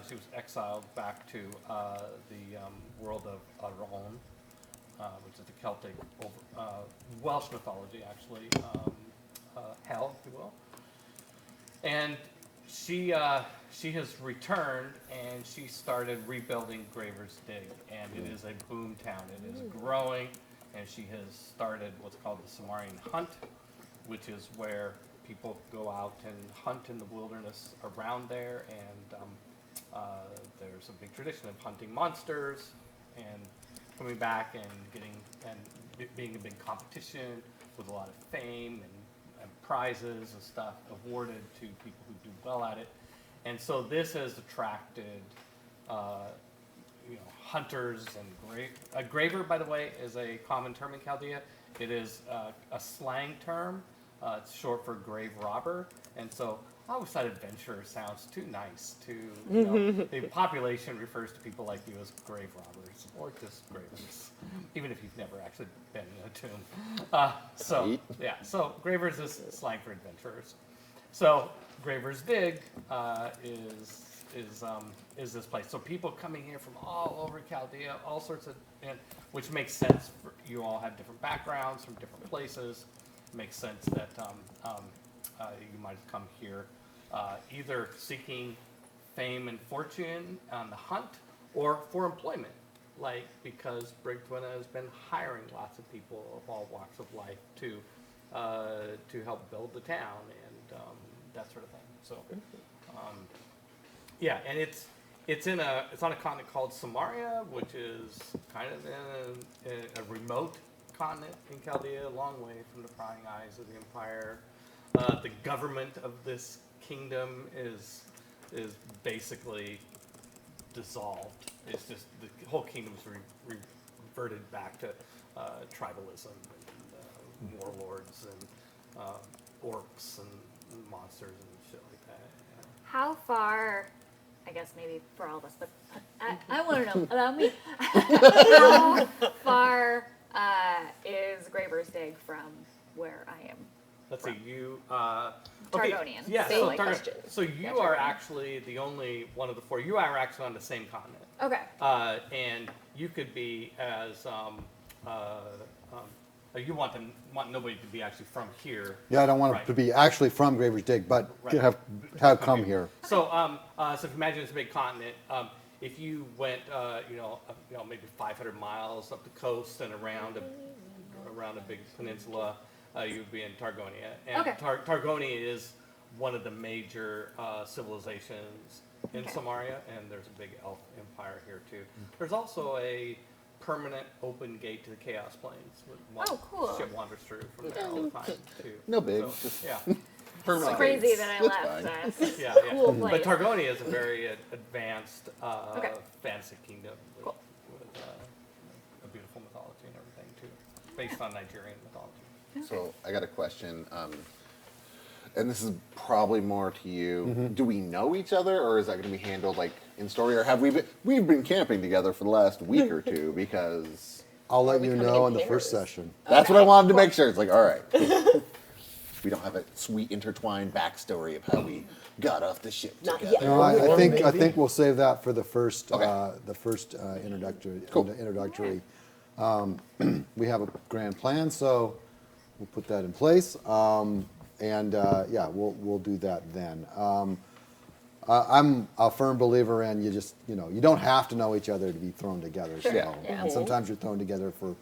She was exiled back to the world of Aron, which is the Celtic, Welsh mythology, actually, hell, if you will. And she has returned, and she started rebuilding Graver's Dig, and it is a boom town. It is growing, and she has started what's called the Samarian Hunt, which is where people go out and hunt in the wilderness around there, and there's a big tradition of hunting monsters and coming back and being a big competition with a lot of fame and prizes and stuff awarded to people who do well at it. And so this has attracted hunters and a graver, by the way, is a common term in Chaldea. It is a slang term It's short for grave robber, and so I always thought adventurer sounds too nice to, you know, the population refers to people like you as grave robbers or just gravers, even if you've never actually been in a tomb. So gravers is slang for adventurers. So Graver's Dig is this place. So people coming here from all over Chaldea, all sorts of, which makes sense. You all have different backgrounds from different places. It makes sense that you might have come here either seeking fame and fortune on the hunt or for employment, like because Brigtwina has been hiring lots of people of all walks of life to help build the town and that sort of thing. So, yeah, and it's on a continent called Samaria, which is kind of in a remote continent in Chaldea, a long way from the prying eyes of the Empire. The government of this kingdom is basically dissolved. It's just the whole kingdom's reverted back to tribalism and warlords and orcs and monsters and shit like that. Yeah. How far, I guess maybe for all of us, but I want to know about me. How far is Graver's Dig from where I am? Let's see, you. Targonian. Yeah, Same so, question. so you are actually the only one of the four. You are actually on the same continent. Okay. And you could be as you want nobody to be actually from here. Yeah, I don't want it to be actually from Graver's Dig, but have come here. So, so if you imagine it's a big continent, if you went, maybe 500 miles up the coast and around a big peninsula, you would be in Targonia. And Targonia is one of the major civilizations in Samaria, and there's a big elf empire here too. There's also a permanent open gate to the Chaos Plains. Cool. Ship wanders through from there all the time too. No big. So, yeah. It's crazy that I left. It's Yeah, a cool place. But Targonia is a very advanced fantasy kingdom with a beautiful mythology and everything too, based on Nigerian mythology. So I got a question, and this is probably more to you. Do we know each other, or is that going to be handled like in story, or have we've been camping together for the last week or two? Because I'll let you know in the first session. That's what I wanted to make sure. It's like, all right, we don't have a sweet intertwined backstory of how we got off the ship together. No, I think we'll save that for the first introductory. Cool. Introductory. We have a grand plan, so we'll put that in place. We'll do that then. I'm a firm believer in you don't have to know each other to be thrown together. Sure. So, and sometimes you're thrown together for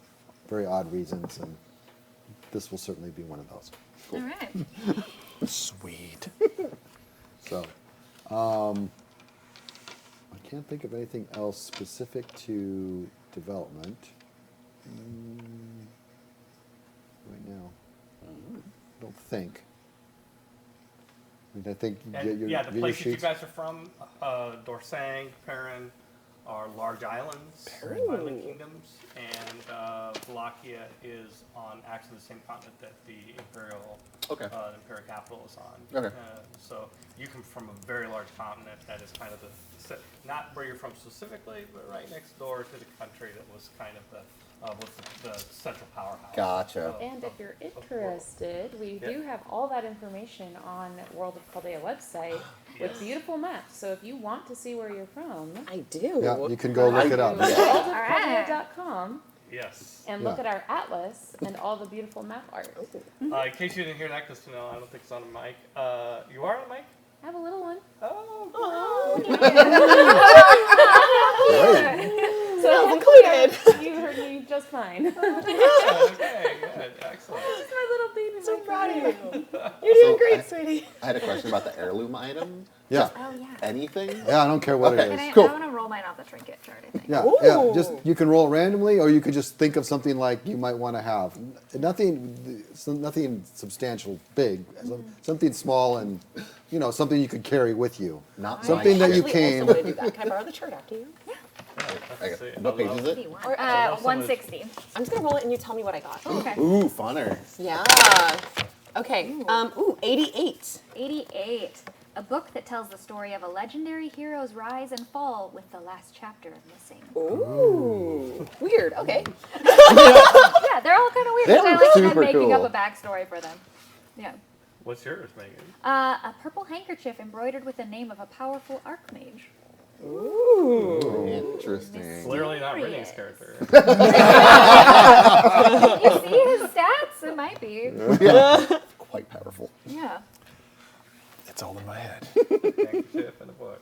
very odd reasons, and this will certainly be one of those. Cool. All right. Sweet. So, I can't think of anything else specific to development right now. Don't think. I think the places you guys are from, Dorsang, Perrin, are large islands, island kingdoms, and Wallachia is on actually the same continent that the imperial capital is on. Okay. So you come from a very large continent that is kind of not where you're from specifically, but right next door to the country that was kind of the central powerhouse. Gotcha. And if you're interested, we do have all that information on World of Chaldea website with beautiful maps. So if you want to see where you're from, I do. Yeah, you can go look it up. worldofchaldea.com. Yes. And look at our atlas and all the beautiful map art. In case you didn't hear that, because I don't think it's on the mic. You are on the mic? I have a little one. So included. You heard me just fine. Okay, good, excellent. This is my little baby. So proud of you. You're doing great, sweetie. I had a question about the heirloom item. Yeah. Oh, yeah. Anything? Yeah, I don't care what it is. I want to roll mine off the trinket chart, I think. Yeah, just you can roll it randomly, or you could just think of something like you might want to have. Nothing substantial, big. Something small and something you could carry with you. Not something that you I can. also want to do that. Can I borrow the chart after you? What page is it? 160. I'm just gonna roll it and you tell me what I got. Okay. Ooh, funner. Yeah. Okay. 88. 88. A book that tells the story of a legendary hero's rise and fall with the last chapter missing. Ooh. Weird. Okay. Yeah, they're all kind of weird. They I are like super making cool. up a backstory for them. Yeah. What's yours, Megan? A purple handkerchief embroidered with the name of a powerful archmage. Ooh. Interesting. Clearly not Rennie's character. You see his stats? It might be. Yeah. Quite powerful. Yeah. It's all in my head. Handkerchief and a book.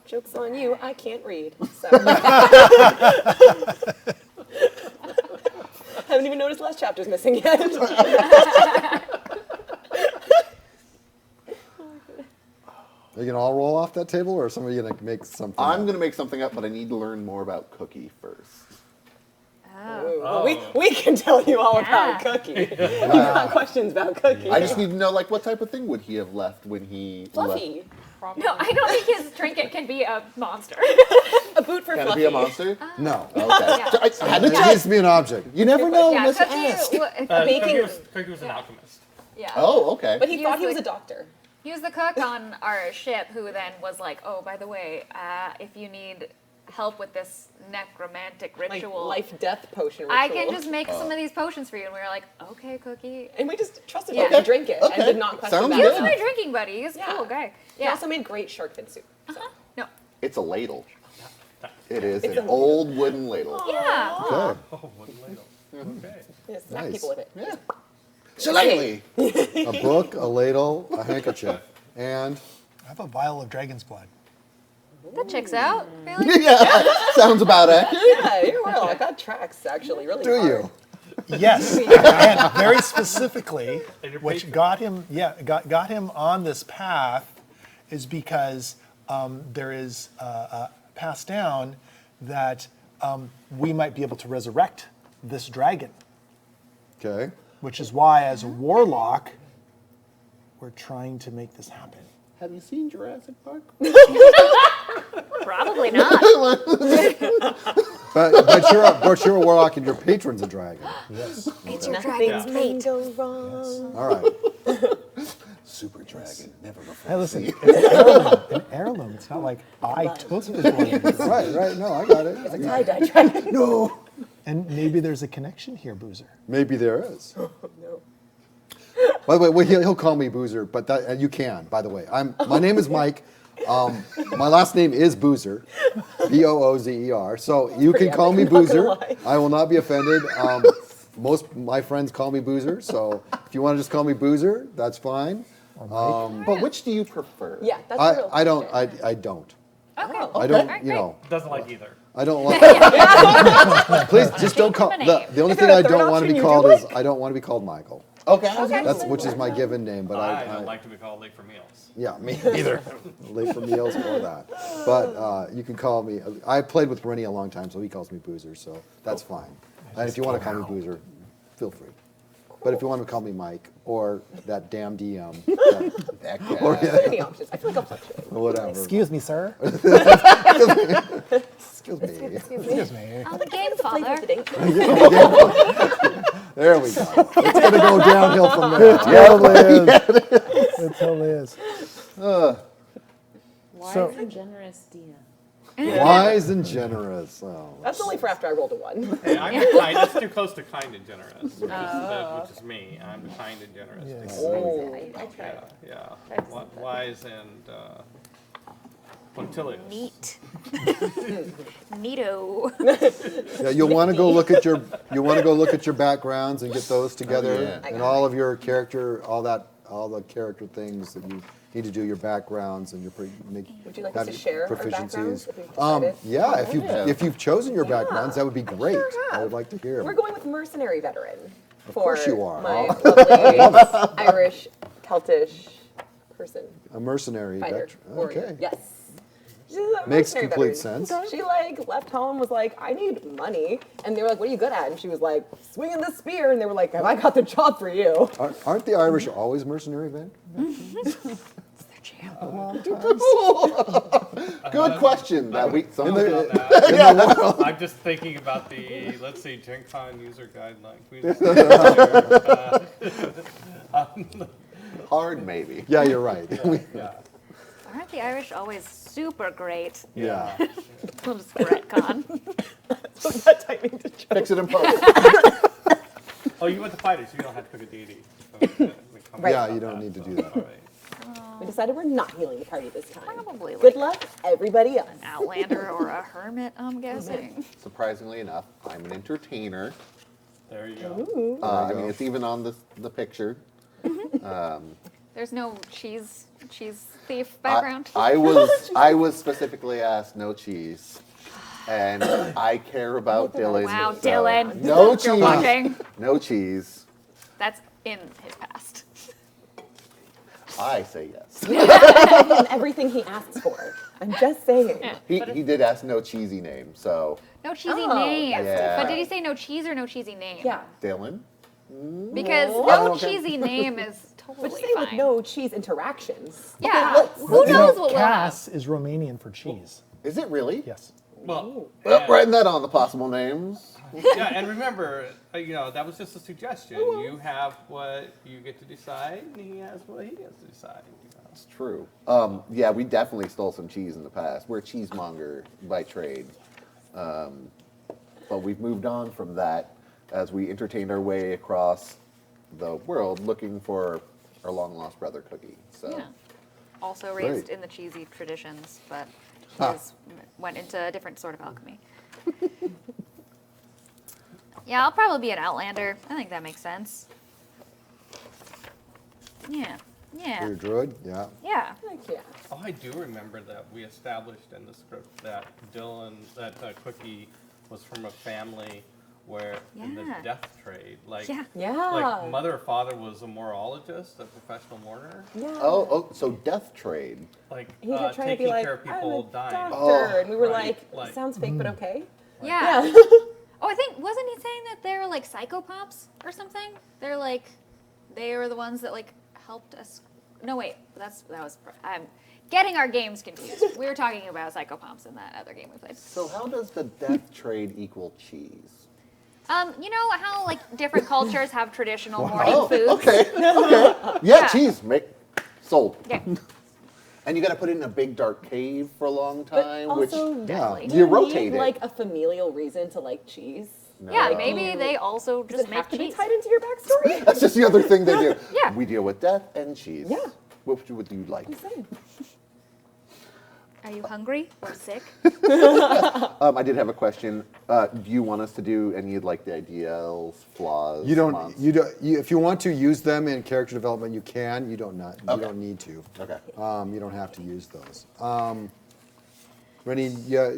Joke's on you. I can't read. So. Haven't even noticed last chapter's missing yet. Are you gonna all roll off that table, or are some of you gonna make something? I'm up? going to make something up, but I need to learn more about Cookie first. Oh. We can tell you all about Cookie. You've got questions about Cookie. I just need to know, like, what type of thing would he have left when he Fluffy. left? No, I don't think his trinket can be a monster. A boot for Can Fluffy. it be a monster? No. Okay. Yeah. I had to It check. needs to be an object. You never know Yeah, unless you Cookie, ask. Cookie was an alchemist. Yeah. Oh, okay. But he He thought was he was like- a doctor. He was the cook on our ship who then was like, oh, by the way, if you need help with this necromantic Like ritual, life-death potion ritual. I can just make some of these potions for you. And we were like, okay, Cookie. And we just trusted Yeah. him to drink it Okay. and did not question Sounds that. He was good. my drinking buddy. He's a Yeah. cool guy. He Yeah. also made great shark fin soup. So. No. It's a ladle. It is an old wooden ladle. Yeah. Okay. Oh, one ladle. Okay. Yeah, smack Nice. people with it. Yeah. Shillelagh. A book, a ladle, a handkerchief, and I have a vial of dragon's blood. That checks out. Really? Yeah, sounds about accurate. Yeah, you're well. That tracks actually really do hard. you? Yes, and very specifically, And your which patron. got him, got him on this path, is because there is passed down that we might be able to resurrect this dragon, Okay. which is why, as a warlock, we're trying to make this happen. Have you seen Jurassic Park? Probably not. But you're a warlock and your patron's a dragon. Yes. It's your Nothing dragon's can mate. go wrong. All right. Super dragon, never before. Hey, listen, an heirloom. It's not like I took this one. Right. No, I got it. Tie-dye dragon. No. And maybe there's a connection here, Boozer. Maybe there is. No. By the way, well, he'll call me Boozer, but that, you can. By the way, my name is Mike. My last name is Boozer, Boozer. So you Pretty can call me epic, I'm not gonna Boozer. lie. I will not be offended. Most of my friends call me Boozer, so if you want to just call me Boozer, that's fine. But which do you prefer? Yeah, that's a real I don't. question. I don't. Okay. I don't. You know. Doesn't like either. I don't like. Please just don't call. The only thing I don't want to be called is I don't want to be called Michael. Okay. That's which is my given name, but I don't like to be called late for meals. Yeah, me either. Late for meals or that. But you can call me. I played with Rennie a long time, so he calls me Boozer, so that's fine. And if you want to call me Boozer, feel free. But if you want to call me Mike or that damn DM, That guy. or Any options? I feel like I'll fluctuate. whatever. Excuse me, sir. Excuse me. Excuse me. I'm the game Flavor father. of the day. There we go. It's gonna go downhill from there. It totally is. It totally is. Wise So- and generous DM. Wise and generous. Oh. That's only for after I rolled a 1. Hey, I'm kind. That's too close to kind and generous, which is me. I'm the kind and generous. Yes. Oh. I tried. Yeah. Tried to set that. Wise and punctilious. Neat. Neato. Yeah, you'll want to go look at your backgrounds and get those together, yeah. and all of your character, all the character things that you need to do, your backgrounds and your Would you like us to share our backgrounds if we've Um, decided? yeah, Yeah. if you've chosen your backgrounds, that would be great. sure I have. would like to hear. We're going with mercenary veteran. Of course you are. My lovely Irish, Celtish person. A mercenary Fighter. veteran. Warrior. Okay. Yes. She's a Makes mercenary complete veteran. sense. She left home, was like, I need money. And they were like, what are you good at? And she was like, swinging the spear. And they were like, have I got the job for you? Aren't the Irish always mercenary veterans? Good question. That we. Thought Somebody, about that. I'm just thinking about the, let's see, Gen Con user guidelines. We just Hard, maybe. Yeah, you're right. Aren't the Irish always super great? Yeah. We'll just retcon. Fix it in post. Oh, you went to fighters, so you don't have to pick a deity. Right. Yeah, you don't need to do that. All right. We decided we're not healing the party this time. Probably Good like luck, everybody else. an outlander or a hermit, I'm guessing. Surprisingly enough, I'm an entertainer. There you go. Ooh. I mean, it's even on the picture. There's no cheese thief background. I was specifically asked no cheese, and I care about Dylan. Wow, so Dylan. No You're cheese. watching. No cheese. That's in his past. I say yes. And everything he asks for. I'm just saying. He did ask no cheesy name, so No cheesy Oh, name. Yeah. But did he say no cheese or no cheesy name? Yeah. Dylan. Because Oh, no okay. cheesy name is totally But just say with fine. no cheese interactions. Yeah. Who You knows know, what we'll have? Cass is Romanian for cheese. Is it really? Yes. Well, Writing that on the possible names. yeah, and remember, that was just a suggestion. You have what you get to decide, and he has what he gets to decide. It's true. Yeah, we definitely stole some cheese in the past. We're a cheesemonger by trade. But we've moved on from that as we entertained our way across the world looking for our long-lost brother Cookie. So. Yeah. Also Great. raised in the cheesy traditions, but Ah. went into a different sort of alchemy. Yeah, I'll probably be an outlander. I think that makes sense. Yeah. Yeah. You're a druid? Yeah. Yeah. Heck yeah. Oh, I do remember that we established in the script that Cookie was from a family where in the Yeah. death trade, like Yeah. mother or father was a morologist, a professional mourner, Yeah. Oh, so death trade. like He kept trying to taking be like, care of people I'm a dying. doctor. And we were Right, like, sounds fake, but okay. Yeah. Yeah. Oh, I think, wasn't he saying that they're like psychopops or something? They were the ones that like helped us. No, wait, I'm getting our games confused. We were talking about psychopops in that other game we played. So how does the death trade equal cheese? You know how like different cultures have traditional morning foods? Okay. Yeah, cheese. Sold. Okay. And you got to put it in a big dark cave for a long But time, also, which Definitely. do you you rotate need it. like a familial reason to like cheese? No. Yeah, maybe they also Does just it make have to be cheese. tied into your backstory? That's just the other thing they do. Yeah. We deal with death and cheese. Yeah. Which would you like? I'm saying. Are you hungry or sick? I did have a question. Do you want us to do any of like the ideals, flaws? You don't. months? If you want to use them in character development, you can. You don't need to. Okay. You don't have to use those. Rennie,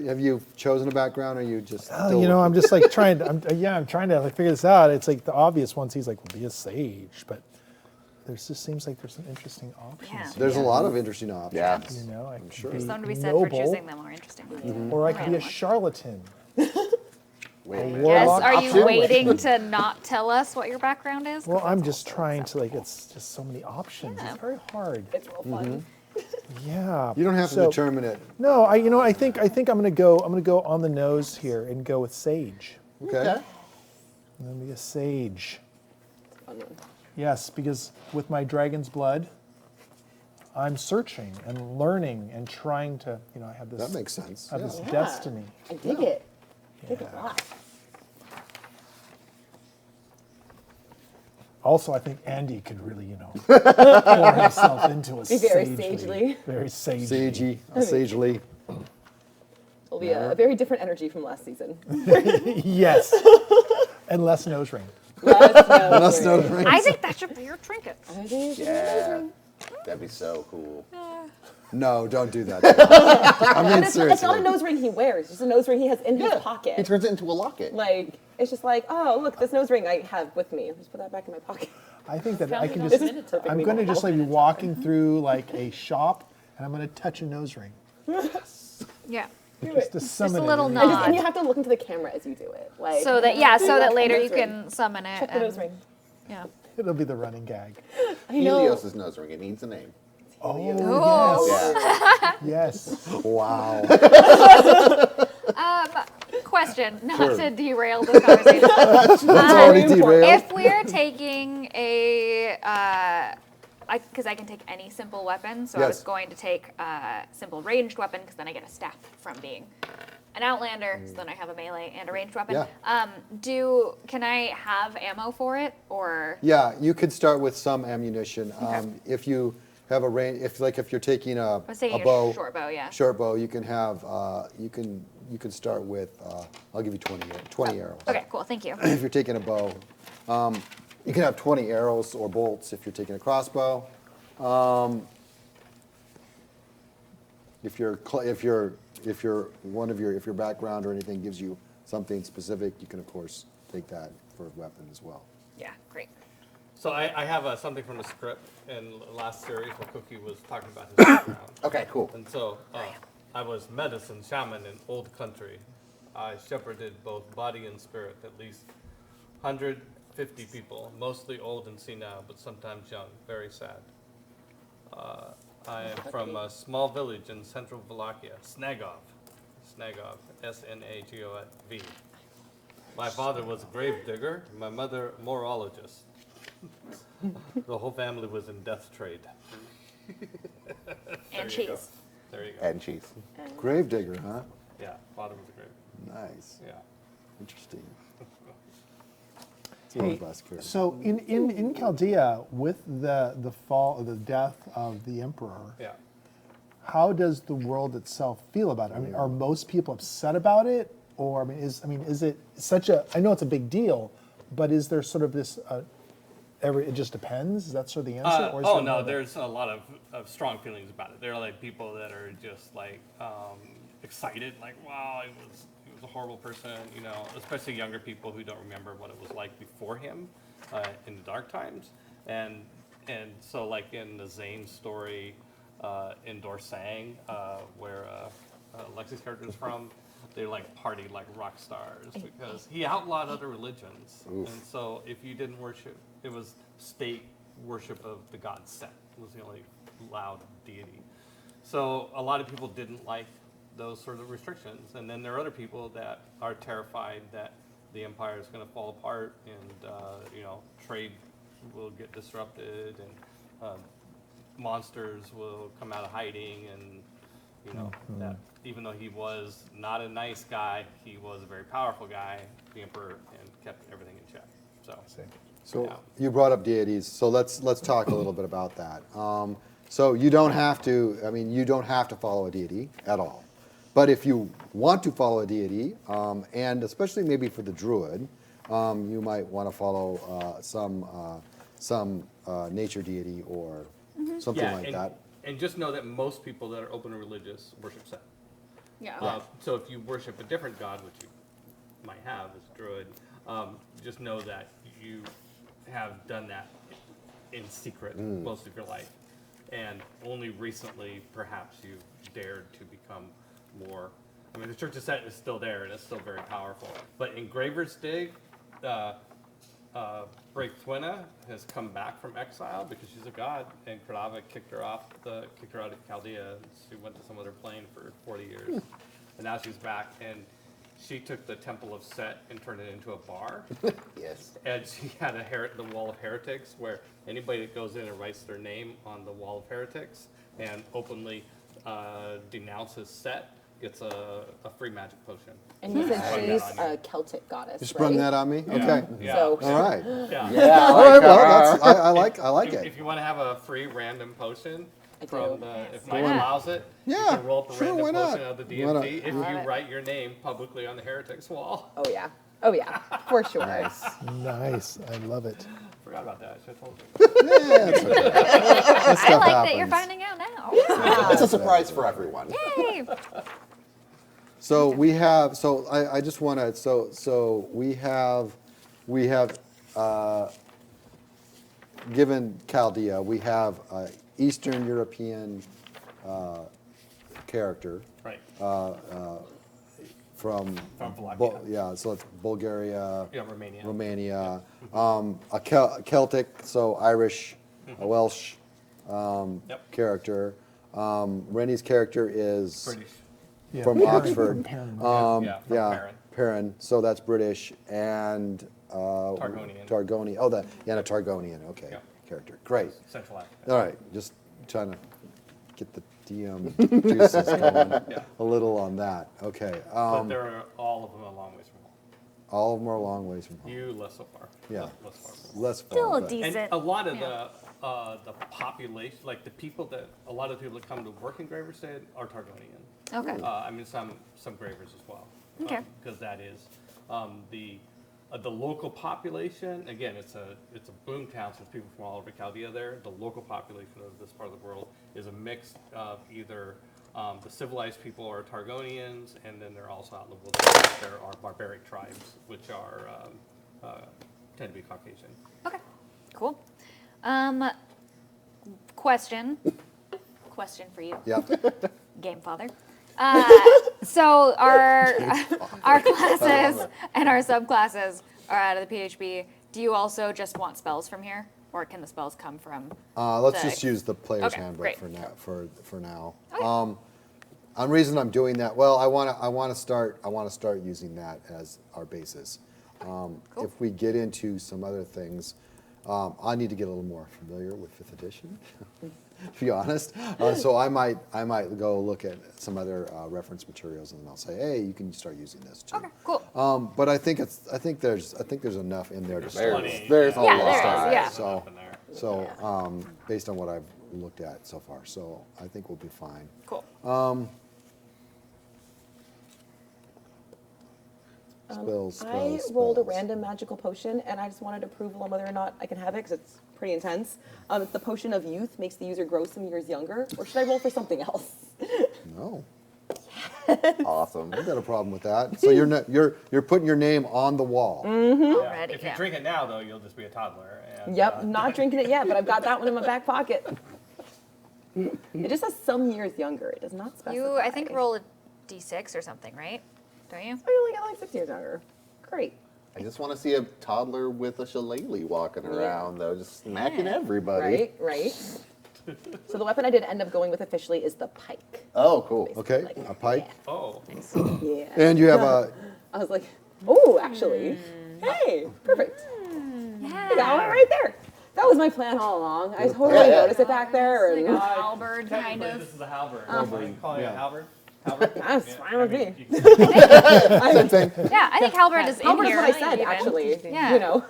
have you chosen a background, or are you just? Still I'm just like trying to. I'm trying to like figure this out. It's like the obvious ones. He's like, well, be a sage, but there just seems like there's some interesting options. Yeah. There's a lot of interesting options. Yeah. You know, I could sure. be There's something to be said noble, for choosing the more interesting ones. or I could be a Random ones. charlatan. Wait a minute. Yes, warlock are you option. waiting to not tell us what your background is? 'Cause Well, I'm that's just also trying to acceptable. like. It's just so many options. Yeah. It's very hard. It's real fun. Yeah. You don't have to So- determine it. No, I think I'm gonna go on the nose here and go with sage. Okay. I'm gonna be a sage. Fun one. Yes, because with my dragon's blood, I'm searching and learning and trying to, I have this. That makes sense. Have Yeah. this Yeah. destiny. I dig it. I dig it a lot. Also, I think Andy could really, pour himself into a Be very sagely- sagely. Very sagely. Sagely. It'll be a very different energy from last season. Yes. And less nose ring. Less nose rings. I think that should be your trinket. I think it's Yeah. That'd be so cool. No, don't do that. I mean, it's seriously. not a nose ring he wears. It's just a nose ring he has in his pocket. He turns it into a locket. Like, it's just like, oh, look, this nose ring I have with me. I'll just put that back in my pocket. I think that I can Counting just. on minutes. I'm going to just like be walking through like a shop, and I'm going to touch a nose ring. Yeah. Just to summon a little it. nod. And you have to look into the camera as you do it. Like, So that later nose you ring. can summon it. Check the nose ring. Yeah. It'll be the running gag. I know. Helios' nose ring. It needs a name. Oh, Oh. Yeah. yes. Yes. Wow. question, not Sure. to derail the conversation. That's already derailed. If we're taking a, because I can take any simple weapon, so I was Yes. going to take a simple ranged weapon, because then I get a staff from being an outlander, so then I have a melee and a ranged weapon. Yeah. Can I have ammo for it, or? Yeah, you could start with some ammunition. If you have a range, if you're taking a was taking a bow, short bow, yeah. Short bow, you can have you can start with I'll give you 20 arrows. Okay, cool, thank you. If you're taking a bow, you can have 20 arrows or bolts if you're taking a crossbow. If your background or anything gives you something specific, you can of course take that for a weapon as well. Yeah, great. So I have something from the script in the last series where Cookie was talking about his background. Okay, cool. And so I was medicine shaman in old country. I shepherded both body and spirit, at least 150 people, mostly old and senile, but sometimes young, very sad. I am from a small village in central Wallachia, Snagov, S-N-A-G-O-V. My father was a grave digger, my mother a morologist. The whole family was in death trade. And cheese. There you go. And cheese. Gravedigger, huh? Yeah, father was a grave. Nice. Yeah. Interesting. It's one of Hey, the last characters. so in Chaldea, with the fall or the death of the emperor, Yeah. how does the world itself feel about it? I mean, are most people upset about it, or is it such a? I know it's a big deal, but is there sort of this? It just depends. Is that sort of the answer? Or is there more of a- There's a lot of strong feelings about it. There are like people that are just like excited, like wow, he was a horrible person, you know, especially younger people who don't remember what it was like before him in the dark times. And so like in the Zane story in Dorsang, where Lexi's character is from, they like party like rock stars because he outlawed other religions. Oof. And so if you didn't worship, it was state worship of the god Set was the only allowed deity. So a lot of people didn't like those sort of restrictions. And then there are other people that are terrified that the empire is going to fall apart and, trade will get disrupted and monsters will come out of hiding and, that even though he was not a nice guy, he was a very powerful guy, the emperor, and kept everything in check. So yeah. You brought up deities, so let's talk a little bit about that. So you don't have to. I mean, you don't have to follow a deity at all. But if you want to follow a deity, and especially maybe for the druid, you might want to follow some nature deity or something like that. And just know that most people that are open and religious worship Set. Yeah. So if you worship a different god, which you might have as a druid, just know that you have done that in secret most of your life. And only recently, perhaps, you've dared to become more. I mean, the Church of Set is still there, and it's still very powerful. But in Graver's Dig, Breakthwina has come back from exile because she's a god, and Kradava kicked her out of Chaldea. She went to some other plane for 40 years, and now she's back. And she took the Temple of Set and turned it into a bar. Yes. And she had the Wall of Heretics, where anybody that goes in and writes their name on the Wall of Heretics and openly denounces Set gets a free magic potion. And you said Sprung she's that on you. a Celtic goddess, You sprung right? that on me. Yeah. Okay. Yeah. So All right. Yeah. All right. Well, I like it. If you want to have a free random potion I do. from if Mike Yeah. allows it, you Yeah, can roll up a sure, random why not? potion of the Why not? DMT if Love you it. write your name publicly on the Heretics wall. Oh yeah, for sure. Nice. I love it. Forgot about that. I should have told you. Yeah, it's okay. That I stuff like that you're happens. finding out now. It's a surprise for everyone. Yay! So we have. So I just want to. So we have given Chaldea, we have Eastern European character Right. from Wallachia. so it's Bulgaria, Yeah, Romania, a Celtic, so Irish, a Welsh Yep. character. Rennie's character is British. Yeah, from Perrin- Oxford. Perrin, Yeah, from yeah, Perrin. Perrin, so that's British, and Targonian. Targonian. Oh, a Targonian. Okay, Yeah. character. Great. Central Africa. All right, just trying to get the DM juices going a little on that. Okay. But there are all of them a long ways from home. All of them are a long ways from home. You less so far. Yeah. Less far. Less far. Still but- decent. And a lot of the population, like a lot of the people that come to work in Graverstead are Targonian. Okay. I mean, some Gravers as well. Okay. Because that is the local population. Again, it's a boom town, so there's people from all over Chaldea there. The local population of this part of the world is a mix of either the civilized people are Targonians, and then they're also out in the wilderness. There are barbaric tribes, which are tend to be Caucasian. Okay. Cool. Question for you. Yeah. Game Father. So our classes and our subclasses are out of the PHB. Do you also just want spells from here, or can the spells come from? Let's the- just use the player's Okay, handbook great. for now. Okay. The reason I'm doing that, well, I want to start using that as our basis. If we get into some other things, I need to get a little more familiar with 5th edition, to be honest. So I might go look at some other reference materials, and I'll say, hey, you can start using this too. Okay. Cool. But I think there's enough in there to start. There's a Yeah, lot. there is, yeah. So based on what I've looked at so far, so I think we'll be fine. Cool. Spells. I rolled a random magical potion, and I just wanted approval on whether or not I can have it, because it's pretty intense. It's the potion of youth, makes the user grow some years younger. Or should I roll for something else? No. Awesome. I've got a problem with that. So you're putting your name on the wall. Already. If you drink it now, though, you'll just be a toddler. And, Yep, not drinking it yet, but I've got that one in my back pocket. It just says some years younger. It does not specify. You, I think, roll a d6 or something, right? Don't you? Oh, you only got like 6 years younger. Great. I just want to see a toddler with a shillelagh walking around, though, just smacking everybody. Right. So the weapon I did end up going with officially is the pike. Oh, cool. Okay, Like, a pike. Oh. Yeah. And you have a. I was like, oh, actually. Hey, perfect. Yeah. I got one right there. That was my plan all along. I totally noticed it back there. Like And a halberd, kind Technically, of. this is a halberd. Halberd, Calling it yeah. a halberd? that's fine with me. Same thing. Yeah, I think halberd is in Halberd is here. what I said, even. actually. Yeah. You know,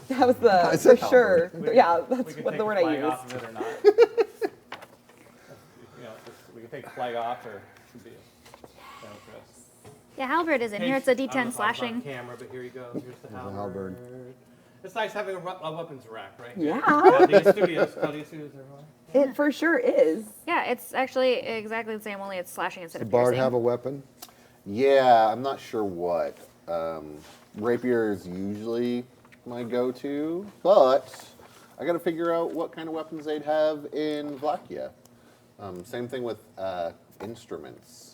that was I the, said for sure. Yeah, We that's can what take the word flag I off used. of it or not. We can take the flag off, or it should be a down dress. Yeah, halberd is in here. It's a I don't know D10 if I was on slashing. camera, but here you go. Here's the halberd. halberd. It's nice having a weapons rack, right? Yeah. Chaldea Studios, everyone. It for sure is. Yeah, it's actually exactly the same, only it's slashing instead Does of the bard piercing. have a weapon? Yeah, I'm not sure what. Rapier is usually my go-to, but I got to figure out what kind of weapons they'd have in Vlachia. Same thing with instruments.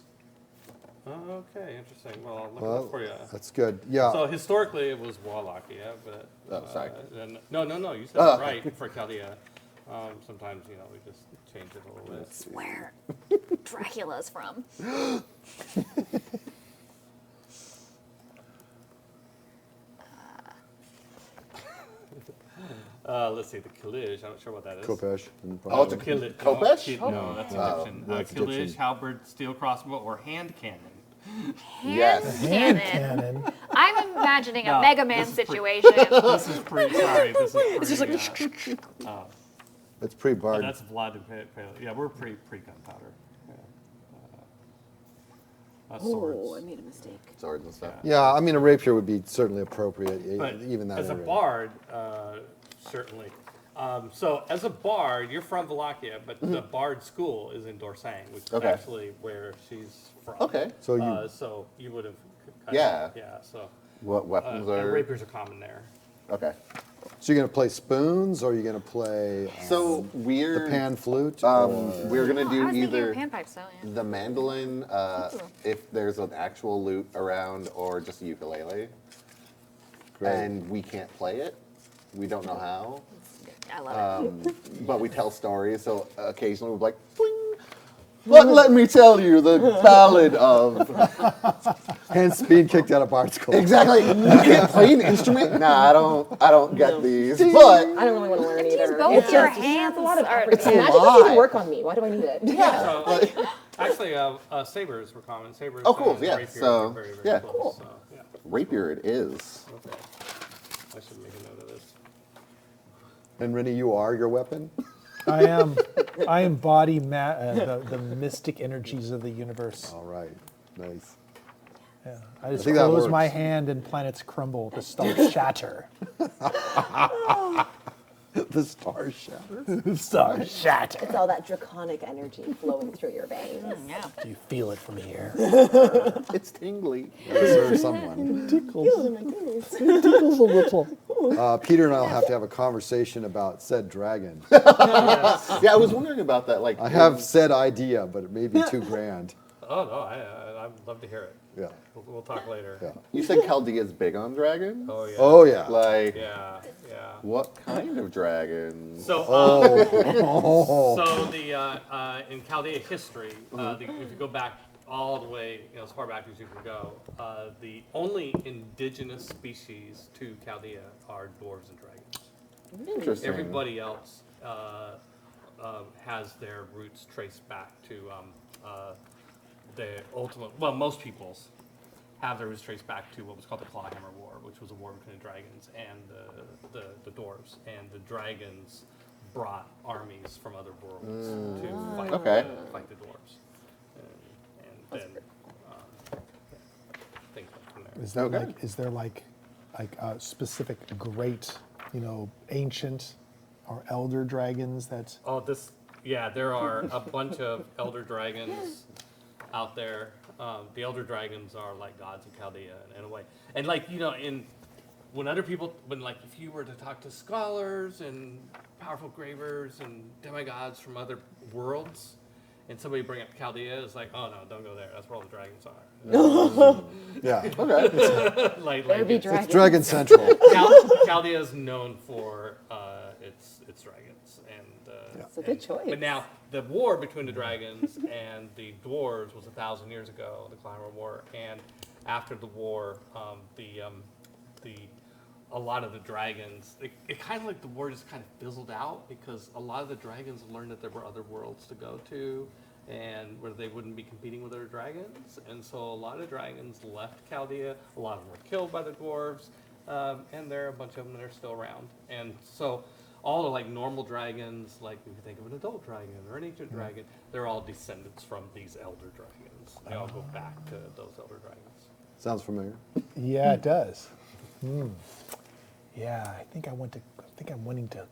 Okay, interesting. Well, I'll look it Well, up for you. that's good. Yeah. So historically, it was Wallachia, but Oh, sorry. no, you said it right for Chaldea. Sometimes we just change it a little bit. That's where Dracula's from. Let's see, the Killage. I'm not sure what that is. Kopesh. Oh, it's a Killage. Kopesh? No, that's Egyptian. that's Killage, Egyptian. halberd, steel crossbow, or hand cannon. Yes. Hand Hand cannon. cannon. I'm imagining a No, Mega Man this is pre- situation. This is pretty. Sorry, this is pretty. It's just like It's pre-bard. That's Vlad. Yeah, we're pre gunpowder. Yeah. Swords. Oh, I made a mistake. Swords and stuff. Yeah, I mean, a rapier would be certainly appropriate, But even that as a area. bard, certainly. So as a bard, you're from Wallachia, but the bard school is in Dorsang, which is Okay. actually where she's from. Okay. So you, So you would have. Yeah. Yeah. So What weapons and are? rapiers are common there. Okay. so you're gonna play spoons, or you're gonna play So the we're pan flute? or- we're gonna Oh, I do was thinking either of panpipes, though, yeah. the mandolin, if there's an actual lute around, or just a ukulele. Great. And we can't play it. We don't know how. I love it. But we tell stories, so occasionally we'll be like, "Boing," But let me tell you, the ballad of Hence being kicked out of art school. exactly. You can't play an instrument. Nah, I don't get these. But I don't really want to learn Use either. both It's your just- hands. It's a lot of Or- effort. It's a Magic doesn't even lot. work on me. Why do I need it? yeah, Actually, sabers were common. Sabers. Oh, cool, and yeah, rapiers so, are very, very yeah. close, Cool. So, yeah. rapier it is. Okay. I should make a note of this. And Rennie, you are your weapon? I embody the mystic energies of the universe. All right, nice. Yeah. I just think that close my works. hand and planets crumble, the stars shatter. The stars shatter. The stars shatter. It's all that draconic energy flowing through your veins. Do you feel it from here? It's tingly. Or someone. Tickles. Tickles a little. Peter and I will have to have a conversation about said dragon. Yeah, I was wondering about that. Like, I have said idea, but it may be too grand. Oh no, I'd love to hear it. Yeah. We'll talk later. Yeah. You said Chaldea's big on dragons. Oh yeah. Oh yeah. Like, Yeah. what kind of dragons? So, Oh. so the in Chaldea history, if you go back all the way, as far back as you can go, the only indigenous species to Chaldea are dwarves and dragons. Interesting. Everybody else has their roots traced back to the ultimate. Well, most peoples have their roots traced back to what was called the Clawhammer War, which was a war between the dragons and the dwarves. And the dragons brought armies from other worlds to fight the dwarves. And then things went from there. Is there like a specific great, ancient or elder dragons that? Oh, there are a bunch of elder dragons out there. The elder dragons are like gods of Chaldea in a way. And if you were to talk to scholars and powerful gravers and demigods from other worlds, and somebody bring up Chaldea, it's like, oh no, don't go there. That's where all the dragons are. Yeah. Okay. There be dragons. It's Dragon Central. Chaldea is known for its dragons, and It's a good choice. But now the war between the dragons and the dwarves was 1,000 years ago, the Clawhammer War, and after the war, a lot of the dragons, it kind of like the war just kind of fizzled out because a lot of the dragons learned that there were other worlds to go to and where they wouldn't be competing with other dragons. And so a lot of dragons left Chaldea, a lot of them were killed by the dwarves, and there are a bunch of them that are still around. And so all the normal dragons, like if you think of an adult dragon or an ancient dragon, they're all descendants from these elder dragons. They all go back to those elder dragons. Sounds familiar. Yeah, it does. Yeah, I think I'm wanting to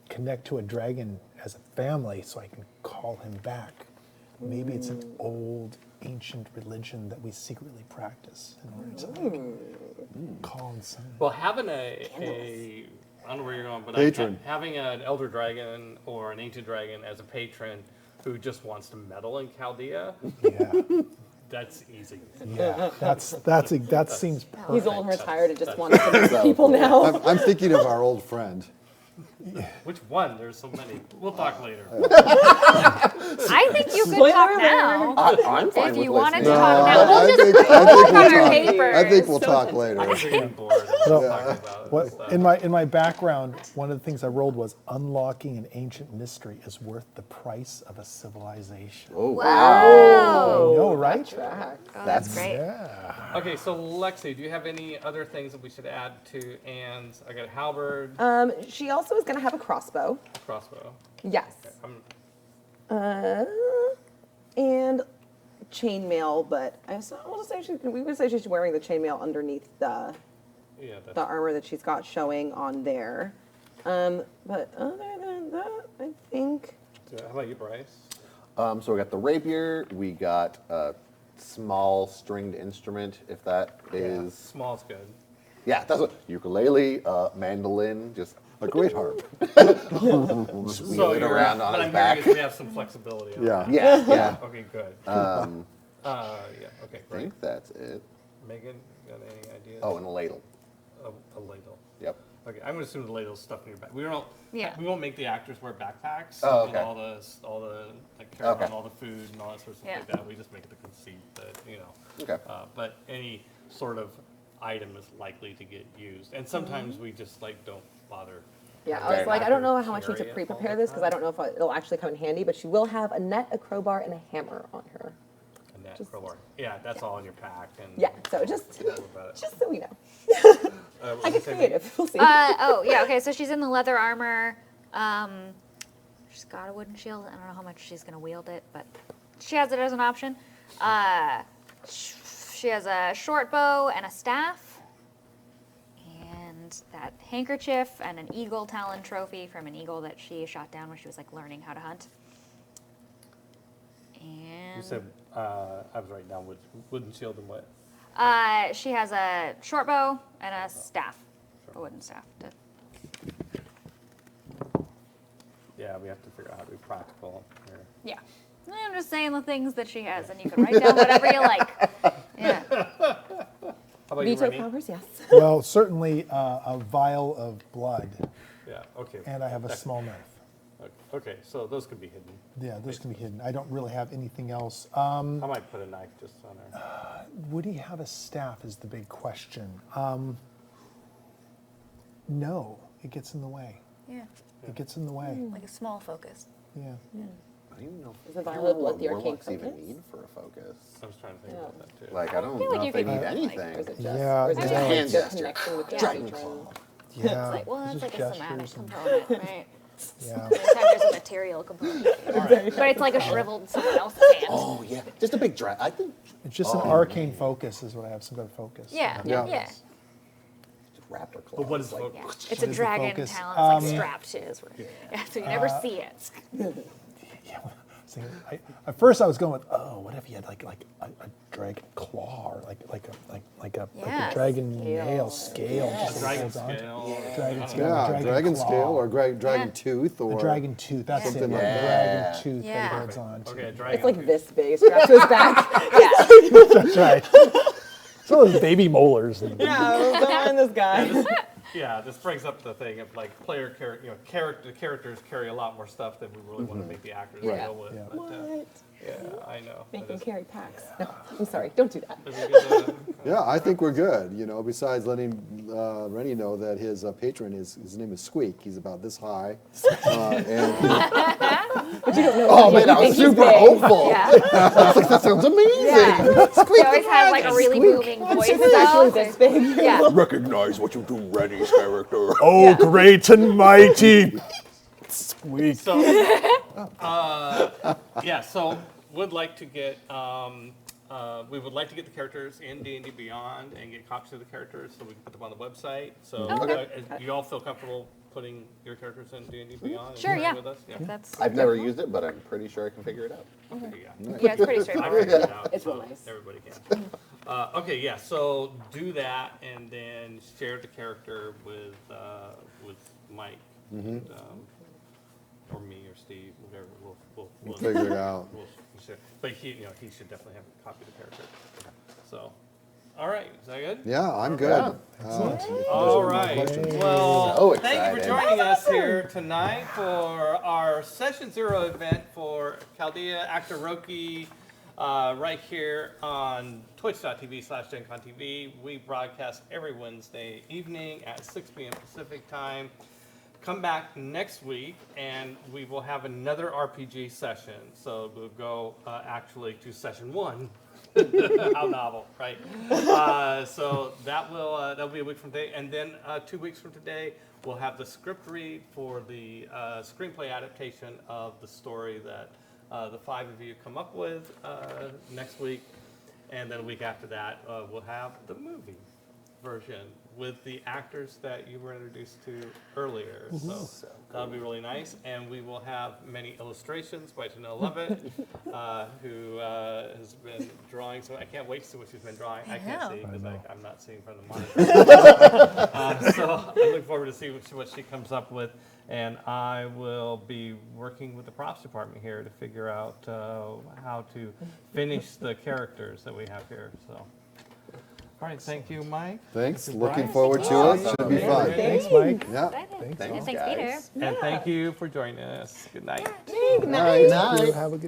connect to a dragon as a family so I can call him back. Maybe it's an old, ancient religion that we secretly practice in order to call and summon. Well, having I don't know where you're going, but Patron. having an elder dragon or an ancient dragon as a patron who just wants to meddle in Chaldea, Yeah, that's easy. yeah, that seems perfect. He's old and retired and just wants to meet people now. I'm thinking of our old friend. Which one? There's so many. We'll talk later. I think you could talk now. I'm fine If with you wanted to listening. talk now, we'll just I work think on we'll our talk. papers. I think we'll talk later. I'm getting bored. So, talking about What, this stuff. in my background, one of the things I rolled was unlocking an ancient mystery is worth the price of a civilization. Oh, Wow. I know, right? Oh, that's great. Yeah. Okay, so Lexi, do you have any other things that we should add to Anne's? I got halberd, She also is going to have a crossbow. crossbow. Yes. Okay, And chainmail, but we would say she's wearing the chainmail underneath the yeah, that's armor that she's got showing on there. But other than that, I think How about you, Bryce? So we got the rapier. We got a small stringed instrument, if that is. Small's good. Yeah, that's what ukulele, mandolin, just A great harp. just wheel it around on what his I'm back. hearing is we have some flexibility. On Yeah. Yeah, yeah. Okay, good. I Yeah. Okay, great. think that's it. Megan, got any ideas? Oh, and a ladle. A ladle. Yep. Okay, I'm gonna assume to lay those stuff in your back. We won't make the actors wear backpacks. Oh, with okay. all the like carry Okay. on all the food and all that sort of stuff Yeah. like that. We just make it the conceit that Okay. But any sort of item is likely to get used, and sometimes we just like don't bother. Yeah, I having was like, I don't know actors how much we need to carry it all pre-prepare the this because I time. don't know if it'll actually come in handy, but she will have a net, a crowbar, and a hammer on her. And that Just- crowbar. Yeah, that's all in your pack. And Yeah, so just don't worry about it. so we know. What I was get the same- creative. We'll see. Okay, so she's in the leather armor. She's got a wooden shield. I don't know how much she's going to wield it, but she has it as an option. She has a short bow and a staff, and that handkerchief and an eagle talon trophy from an eagle that she shot down when she was like learning how to hunt. And You said I was writing down wooden shield and what? she has a short bow and a staff, a wooden staff. Yeah, we have to figure out how to be practical here. Yeah. I'm just saying the things that she has, and you can write down whatever you like. Yeah. How about you, Veto Rennie? powers, yes. Well, certainly a vial of blood, Yeah. Okay. and I have a That- small knife. Okay, so those could be hidden. Yeah, those can be hidden. I don't really have anything else. I might put a knife just on there. Would he have a staff is the big question. No, it gets in the way. Yeah. It gets in the way. Like a small focus. Yeah. I don't even know Is the if vial of blood the arcane warlocks even focus? need for a focus. I was trying to think about that too. Like, I don't feel like know you if they could need do that, like- anything. Or is it just, Yeah, or is it no, just hand the gesture. connection with the Dragon patron? claw. Yeah. It's like, well, it's just like a gestures somatic and- component, right? Yeah. Sometimes there's a material component. But it's like a shriveled someone else's hand. Oh, yeah. Just a big dragon. I think It's just an arcane focus is what I have, some kind of focus. Yeah, Yeah. yeah. just raptor claw. But what is like, focus? Yeah. It's What a is the dragon focus? talon. It's like strapped to his. Yeah, so you never see it. Yeah. So at first I was going with, oh, what if he had like a dragon claw or like a Yes. dragon nail scale just that Dragon holds on to? scale. Dragon scale. Yeah, dragon claw. scale or dragon Yeah. tooth or A dragon tooth, that's something it. like A that. dragon tooth that Yeah. he holds on to. Okay, dragon. It's like this big, strapped to his back. That's right. Some of those baby molars. And Yeah, don't mind this guy. Yeah, this brings up the thing of like characters carry a lot more stuff than we really want to make the actors deal with. Yeah. But, What? yeah, I know. Make It them is- carry packs. No, I'm sorry. Don't do that. is it good, Yeah, I think we're good. You know, besides letting Rennie know that his patron his name is Squeak. He's about this high, and But you don't know. Oh, that man, you I was think he's super big. hopeful. Yeah. I was like, that sounds amazing. Yeah. He always has like a really booming voice. This is actually though. this big. Yeah. Recognize what you do, Rennie's character. oh, great and mighty. Squeak. So, yeah, so would like to get we would like to get the characters in D&D Beyond and get copies of the characters so we can put them on the website. So, do you all feel comfortable putting your characters in D&D Beyond? and Sure, playing yeah. With us? Yeah. That's I've never used it, but I'm pretty sure I can figure it out. Okay, yeah. yeah, it's pretty I straightforward. figured it out. It's so real nice. Everybody can. Okay, yeah. So do that, and then share the character with Mike, and, or me, or Steve, whatever. We'll figure it out. We'll share. But he should definitely have a copy of the character. So, all right, is that good? yeah, I'm good. All right. Well, So thank you for excited. joining us here tonight for our Session 0 event for Chaldea Actoroke right here on twitch.tv/GenConTV. We broadcast every Wednesday evening at 6 p.m. Pacific time. Come back next week and we will have another RPG session. So we'll go actually to session 1. How novel, right? So that'll be a week from today, and then 2 weeks from today we'll have the script read for the screenplay adaptation of the story that the 5 of you come up with next week, and then a week after that we'll have the movie version with the actors that you were introduced to earlier. So that'll be really nice. And we will have many illustrations by Janelle Levitt, who has been drawing. So I can't wait to see what she's been drawing. I can't see because I'm not seeing from the monitor. So I look forward to see what she comes up with. And I will be working with the props department here to figure out how to finish the characters that we have here. So. All right, thank you, Mike. Thanks. Thank you, Looking Brian. forward to it. Should be fun. Thanks, Mike. Yeah. And thanks, Peter. And thank you for joining us. Good night. Good night. Night. Thank you. Have a good